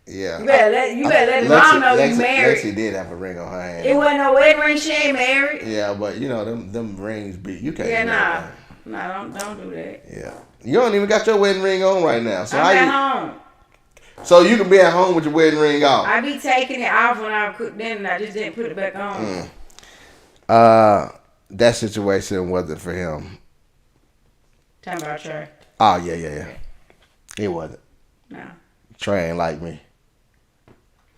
Yeah. You better let the mom know you married. Lexi did have a ring on her hand. It wasn't no wedding ring. She ain't married. Yeah, but you know them rings be, you can't. Yeah, nah, don't do that. Yeah, you don't even got your wedding ring on right now. So I'm at home. So you can be at home with your wedding ring off. I be taking it off when I cook dinner, and I just didn't put it back on. That situation wasn't for him. Talking about Trey. Oh yeah. It wasn't. No. Trey ain't like me.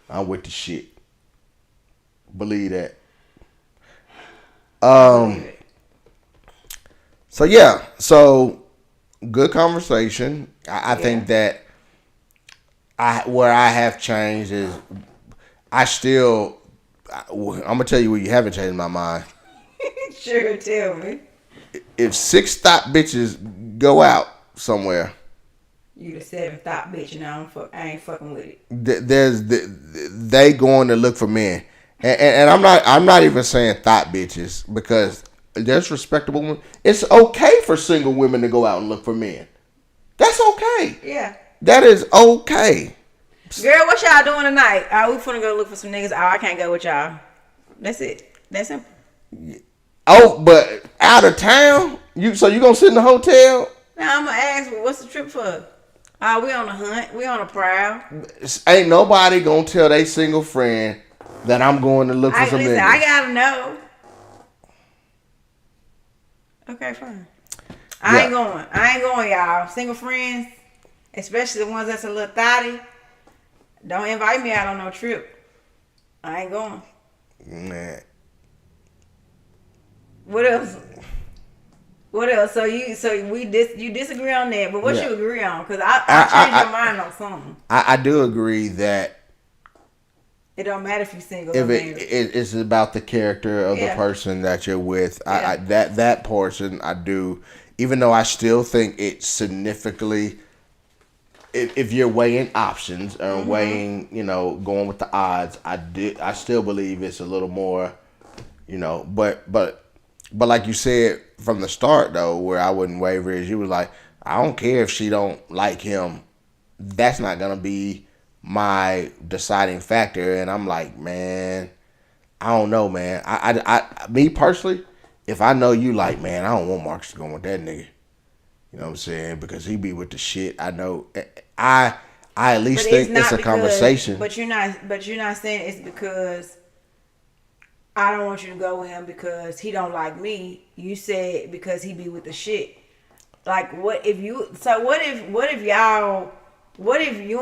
I'm with the shit. Believe that. So yeah. So good conversation. I think that where I have changed is I'm gonna tell you where you haven't changed my mind. Sure, tell me. If 6 thought bitches go out somewhere, You the 7th thought bitch, and I ain't fucking with it. they going to look for men, and I'm not even saying thought bitches, because there's respectable women. It's okay for single women to go out and look for men. That's okay. Yeah. That is okay. Girl, what y'all doing tonight? We finna go look for some niggas. I can't go with y'all. That's it. That's simple. Oh, but out of town? So you gonna sit in the hotel? Now I'm gonna ask, what's the trip for? We on a hunt. We on a prowl. Ain't nobody gonna tell they single friend that I'm going to look for some niggas. I gotta know. Okay, fine. I ain't going, y'all. Single friends, especially the ones that's a little thotty, don't invite me out on no trip. I ain't going. Man. What else? So you disagree on that, but what you agree on? Because I changed my mind on something. I do agree that it don't matter if you're single. If it's about the character of the person that you're with. Yeah. That portion I do, even though I still think it significantly. If you're weighing options or weighing, going with the odds, I still believe it's a little more, but like you said from the start though, where I wouldn't waver is you was like, I don't care if she don't like him. That's not gonna be my deciding factor. And I'm like, man, I don't know, man. Me personally, if I know you like, man, I don't want Marcus to go with that nigga. You know what I'm saying? Because he be with the shit. I know. I at least think it's a conversation. But you're not saying it's because I don't want you to go with him because he don't like me. You said because he be with the shit. Like what if you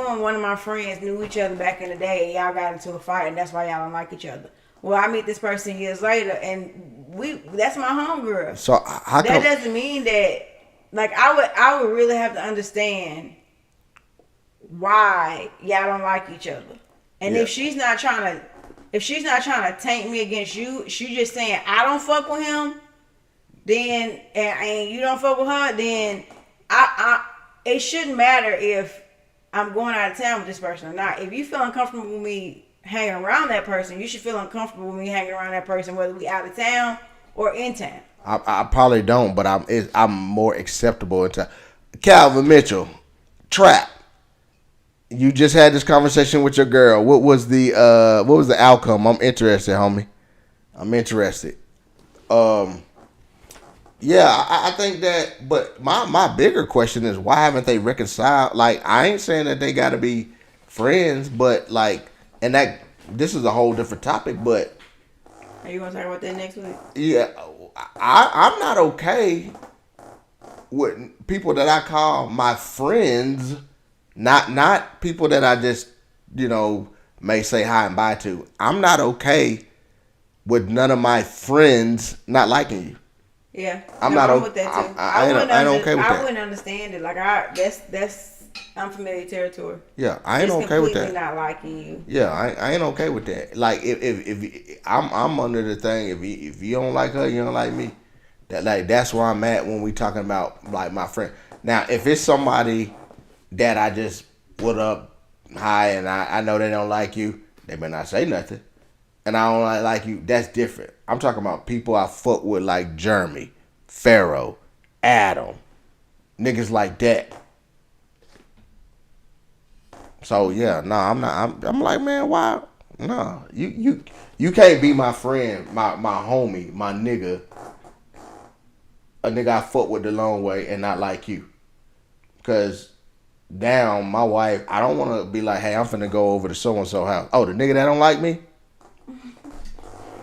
and one of my friends knew each other back in the day and y'all got into a fight and that's why y'all don't like each other. Well, I meet this person years later and that's my homegirl. So that doesn't mean that, like, I would really have to understand why y'all don't like each other. And Yeah. if she's not trying to taint me against you, she just saying I don't fuck with him, then and you don't fuck with her, then I it shouldn't matter if I'm going out of town with this person or not. If you feel uncomfortable with me hanging around that person, you should feel uncomfortable with me hanging around that person, whether we out of town or in town. I probably don't, but I'm more acceptable into Calvin Mitchell, Trap. You just had this conversation with your girl. What was the outcome? I'm interested, homie. I'm interested. Yeah, I think that, but my bigger question is why haven't they reconciled? Like, I ain't saying that they got to be friends, but like, and that this is a whole different topic. But Are you gonna talk about that next week? yeah, I'm not okay with people that I call my friends, not people that I just may say hi and bye to. I'm not okay with none of my friends not liking you. Yeah, I'm not with that too. I ain't okay with I that. wouldn't understand it. Like that's unfamiliar territory. Yeah, I ain't Just okay with completely that. not liking you. Yeah, I ain't okay with that. Like if I'm under the thing, if you don't like her, you don't like me. That's where I'm at when we talking about like my friend. Now, if it's somebody that I just what up, hi, and I know they don't like you, they may not say nothing, and I don't like you. That's different. I'm talking about people I fuck with like Jeremy, Pharaoh, Adam, niggas like that. So yeah, no, I'm not. I'm like, man, why? No, you can't be my friend, my homie, my nigga, a nigga I fuck with the long way and not like you. Cause down, my wife, I don't want to be like, hey, I'm finna go over to so and so house. Oh, the nigga that don't like me.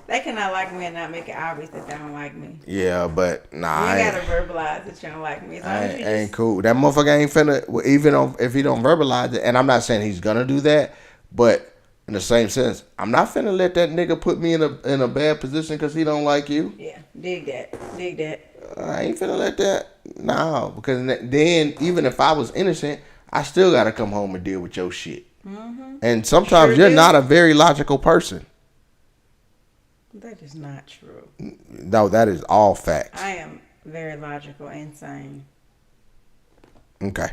They cannot like me and not make it obvious that they don't like me. Yeah, but nah, You I gotta verbalize that you don't like me. As long as you ain't just- cool. That motherfucker ain't finna, even if he don't verbalize it, and I'm not saying he's gonna do that, but in the same sense, I'm not finna let that nigga put me in a bad position because he don't like you. Yeah, dig that. I ain't finna let that. No, because then even if I was innocent, I still gotta come home and deal with your shit. Mm-hmm. And sometimes Sure you're do. not a very logical person. That is not true. No, that is all facts. I am very logical and sane. Okay.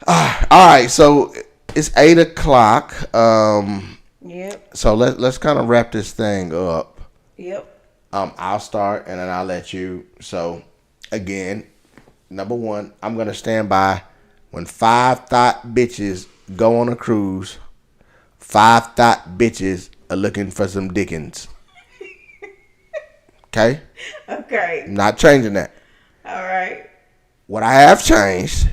All right, so it's 8:00. Yep. So let's kind of wrap this thing up. Yep. I'll start and then I'll let you. So again, number one, I'm gonna stand by when 5 thought bitches go on a cruise. 5 thought bitches are looking for some Dickens. Okay? Okay. Not changing that. All right. What I have changed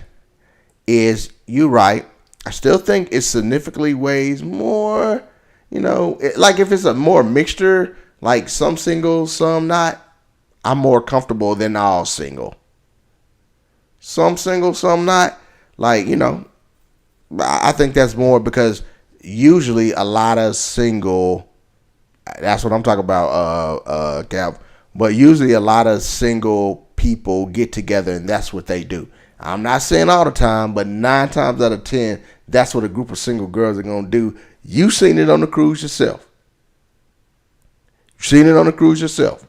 is you right. I still think it significantly weighs more, like if it's a more mixture, like some single, some not, I'm more comfortable than all single. Some single, some not, like, I think that's more because usually a lot of single, that's what I'm talking about, Cal. But usually a lot of single people get together and that's what they do. I'm not saying all the time, but 9 times out of 10, that's what a group of single girls are going to do. You seen it on the cruise yourself. Seen it on the cruise yourself.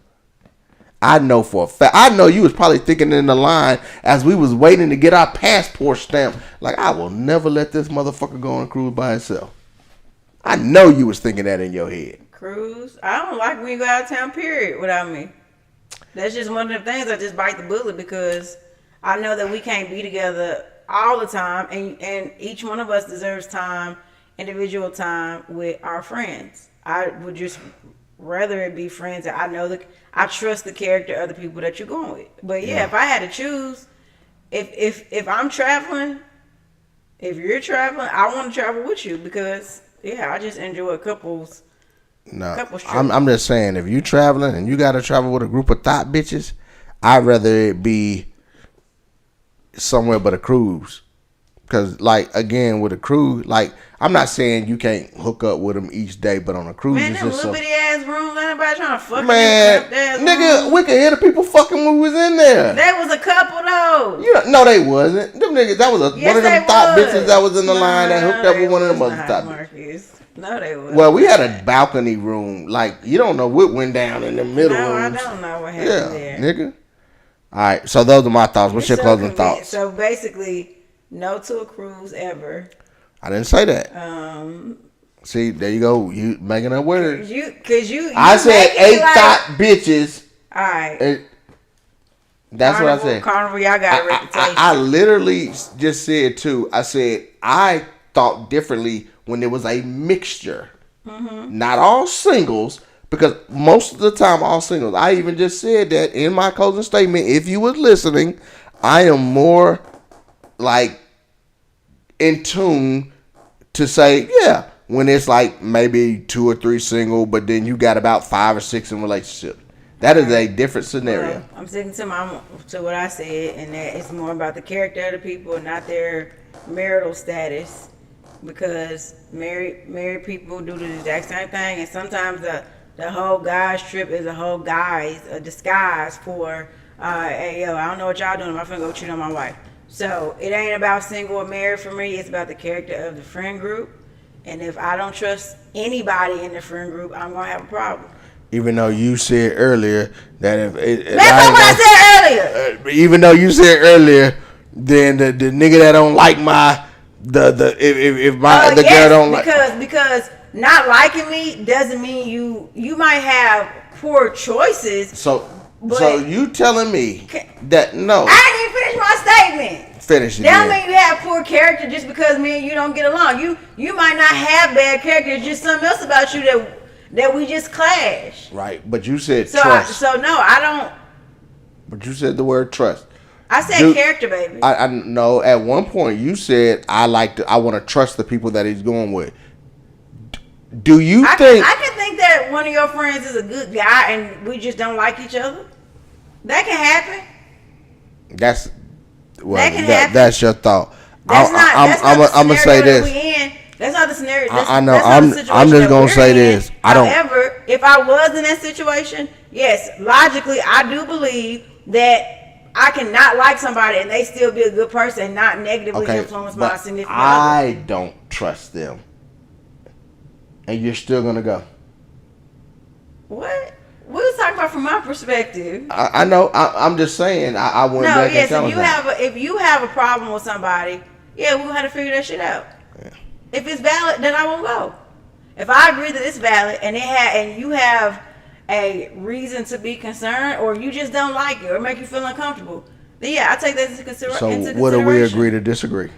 I know for a fact. I know you was probably thinking in the line as we was waiting to get our passport stamped. Like, I will never let this motherfucker go on a cruise by himself. I know you was thinking that in your head. Cruise. I don't like when you go out of town, period, without me. That's just one of the things I just bite the bullet because I know that we can't be together all the time, and each one of us deserves time, individual time with our friends. I would just rather it be friends that I know that I trust the character of the people that you're going with. But yeah, if I had to choose, if I'm traveling, if you're traveling, I want to travel with you because I just enjoy couples. No, Couple trips. I'm just saying if you traveling and you got to travel with a group of thought bitches, I'd rather it be somewhere but a cruise Cause like again with a cruise, like I'm not saying you can't hook up with them each day, but on a cruise, Man, it's them just little bitty ass rooms, ain't nobody trying to fuck man, in them nigga, we could hear the people fucking when we was in there. There was a couple though. You know, no, they wasn't. Them niggas, that was Yes, one of them they thought was. bitches that was in the line that hooked up they with one of them was other not, thought bitches. Marcus. No, they was. Well, we had a balcony room. Like you don't know what went down in the middle. No, I rooms. don't know what happened Yeah, there. nigga. All right, so those are my thoughts. What's your So closing convinced. thoughts? So basically, no to a cruise ever. I didn't say that. Um, See, there you go. You making up words. cause you I said making it 8 like, thought bitches. all right. That's what I said. Carnival, y'all got a reputation. I literally just said too. I said I thought differently when there was a mixture, not all singles, because most of the time all singles. I even just said that in my closing statement. If you was listening, I am more like in tune to say yeah when it's like maybe 2 or 3 single, but then you got about 5 or 6 in relationships. That is a different scenario. Well, I'm sticking to what I said, and that it's more about the character of the people, not their marital status. Because married people do the exact same thing, and sometimes the whole guys trip is a disguise for hey yo, I don't know what y'all doing, I'm finna go cheat on my wife. So it ain't about single or married for me. It's about the character of the friend group, and if I don't trust anybody in the friend group, I'm gonna have a problem. Even though you said earlier that if That's what I said earlier. even though you said earlier, then the nigga that don't like my if my the girl don't like because not liking me doesn't mean you might have poor choices. so but you telling me that no I didn't even finish my statement. finish it. That don't mean you have poor character just because me and you don't get along. You might not have bad character. It's just something else about you that we just clash. Right, but you said So trust. no, I don't. But you said the word trust. I said character, baby. I know at one point you said I want to trust the people that he's going with. Do you think I can think that one of your friends is a good guy and we just don't like each other? That can happen. that's well That can happen. that's your thought? That's I'm gonna say this. That's not the scenario. I know. That's not the situation I'm just that gonna we're say in. this. I don't. However, if I was in that situation, yes, logically, I do believe that I can not like somebody and they still be a good person and not negatively influence my but significant I other. don't trust them, and you're still gonna go. What? We was talking about from my perspective. I know. I'm just saying. I went No, back yes. and If you have a problem with somebody, yeah, we'll have to figure that shit out. Yeah. If it's valid, then I won't go. If I agree that it's valid and you have a reason to be concerned, or you just don't like it or make you feel uncomfortable, then yeah, I take that into consideration. So what if we agree to disagree?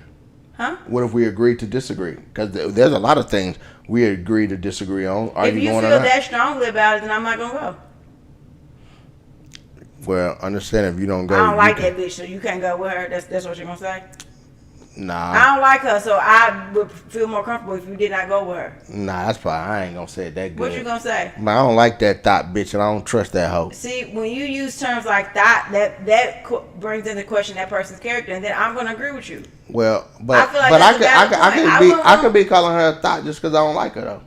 Huh? What if we agree to disagree? Because there's a lot of things we agree to disagree on. Are If you going feel or not? that strongly about it, then I'm not gonna go. Well, understand if you don't go. I don't you like can- that bitch, so you can't go with her. That's what you're gonna say. Nah, I don't like her, so I would feel more comfortable if you did not go with her. nah. That's probably I ain't gonna say it that good. What you gonna say? Man, I don't like that thought bitch, and I don't trust that hoe. See, when you use terms like that brings into question that person's character, and then I'm gonna agree with you. Well, I but feel like but that's a valid point. I could be calling her a thought just because I don't like her though.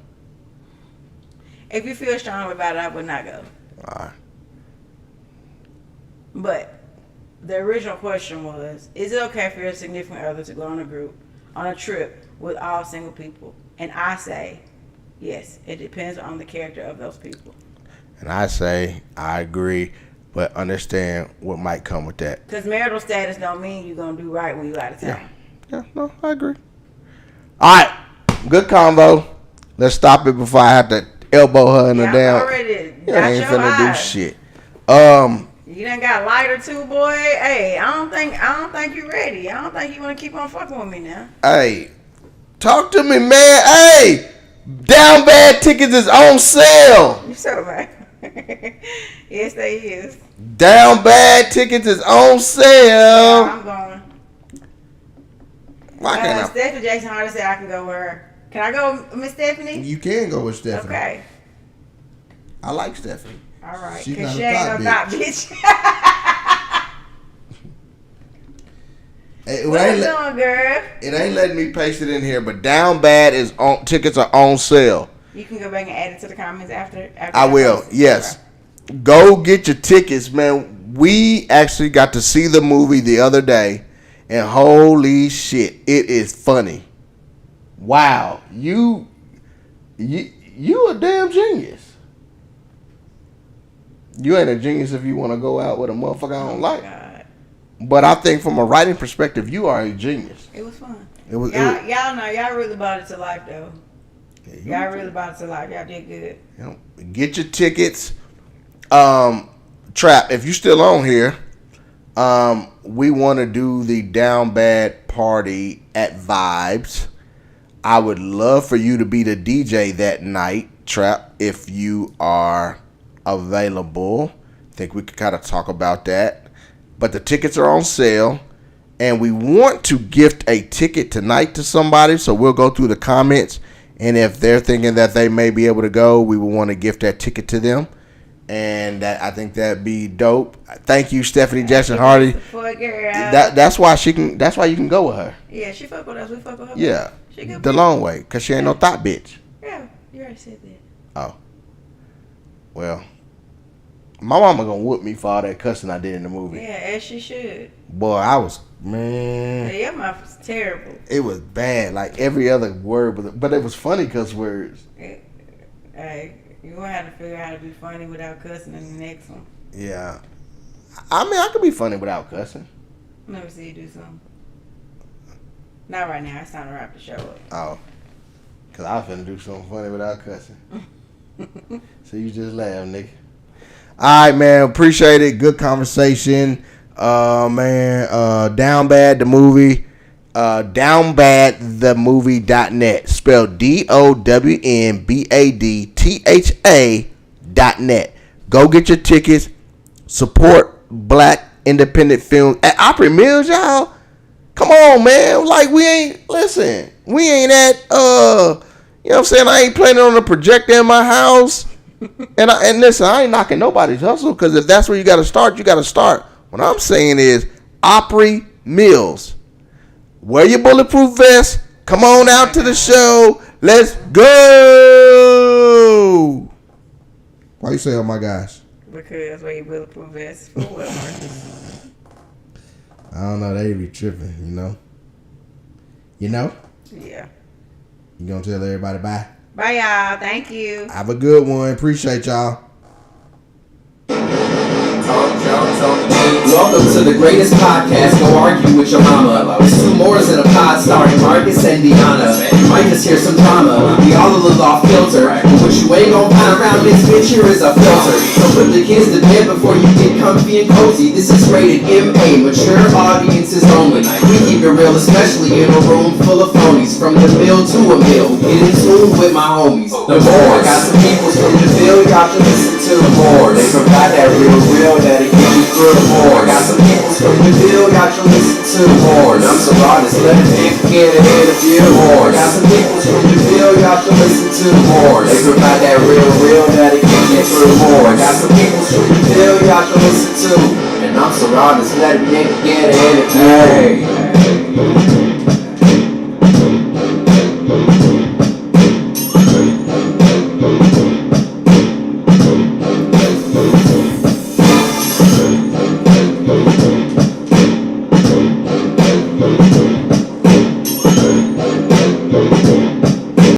If you feel strongly about it, I would not go. All right. But the original question was: is it okay for your significant other to go on a trip with all single people? And I say, yes. It depends on the character of those people. And I say I agree, but understand what might come with that. Because marital status don't mean you're gonna do right when you out of town. Yeah, no, I agree. All right, good combo. Let's stop it before I have to elbow her in the Yeah, damn. I'm already Yeah, I got ain't your finna do eye. shit. You done got lighter too, boy. Hey, I don't think you ready. I don't think you wanna keep on fucking with me now. Hey, talk to me, man. Hey, Down Bad tickets is on sale. You so right. Yes, they is. Down Bad tickets is on sale. I'm going. Why can't I? Stephanie Jackson Harder said I can go with her. Can I go with Miss Stephanie? You can go with Stephanie. Okay. I like Stephanie. All right. She Because not she a ain't no thought thought bitch. It What ain't you let- doing, girl? it ain't letting me paste it in here, but Down Bad is on. Tickets are on sale. You can go back and add it to the comments after I will. post it. Yes. Go get your tickets, man. We actually got to see the movie the other day, and holy shit, it is funny. Wow, you a damn genius. You ain't a genius if you want to go out with a motherfucker I don't like. God. But I think from a writing perspective, you are a genius. It was fun. It was. Y'all know y'all really brought it to life though. Yeah, Y'all really brought it to life. Y'all did good. you know, get your tickets. Trap, if you still on here, we want to do the Down Bad party at Vibes. I would love for you to be the DJ that night, Trap, if you are available. I think we could kind of talk about that. But the tickets are on sale, and we want to gift a ticket tonight to somebody, so we'll go through the comments, and if they're thinking that they may be able to go, we will want to gift that ticket to them. And that, I think that'd be dope. Thank you, Stephanie Jackson Hardy. Poor girl. That's why she can. That's why you can go with her. Yeah, she fuck with us. We fuck with her. Yeah, She good. the long way, cause she ain't no thought bitch. Yeah, you already said that. Oh, well, my mama gonna whoop me for all that cussing I did in the movie. Yeah, as she should. Boy, I was man. Yeah, your mouth was terrible. It was bad. Like every other word, but it was funny cuss words. Hey, you gonna have to figure out how to be funny without cussing in the next one. Yeah, I mean I could be funny without cussing. Let me see you do something. Not right now. It's time to wrap the show up. Oh, cause I was finna do something funny without cussing. So you just laugh, nigga. All right, man. Appreciate it. Good conversation. Man. Down Bad the movie. Downbadthemovie.net. Spelled DOWNBADTHA.net. Go get your tickets. Support black independent films at Opry Mills, y'all. Come on, man. Like we ain't at you know what I'm saying? I ain't playing on a projector in my house. And listen, I ain't knocking nobody's hustle, because if that's where you gotta start, you gotta start. What I'm saying is Opry Mills. Wear your bulletproof vest. Come on out to the show. Let's go. Why you say, oh my gosh? Because where you bulletproof vest for what, Marcus? I don't know. They be tripping, you know? You know? Yeah. You gonna tell everybody bye? Bye, y'all. Thank you. Have a good one. Appreciate y'all. Welcome to the greatest podcast. Go argue with your mama. It's two mores in a pod starring Marcus and Deanna. You might just hear some drama. We all a little off kilter. But what you ain't gon' find around this bitch here is a filter. So put the kids to bed before you get comfy and cozy. This is rated MA, mature audiences only. We keep it real, especially in a room full of phonies. From the mill to a mill, get in tune with my homies. The Moors. Got some people from the Ville, y'all can listen to the Moors. They provide that real that'll get you through the Moors. Got some people from the Ville, y'all can listen to the Moors. I'm so honest, let a nigga get an interview. Moors. Got some people from the Ville, y'all can listen to the Moors. They provide that real that'll get you through the Moors. Got some people from the Ville, y'all can listen to. And I'm so honest, let a nigga get an interview. Hey.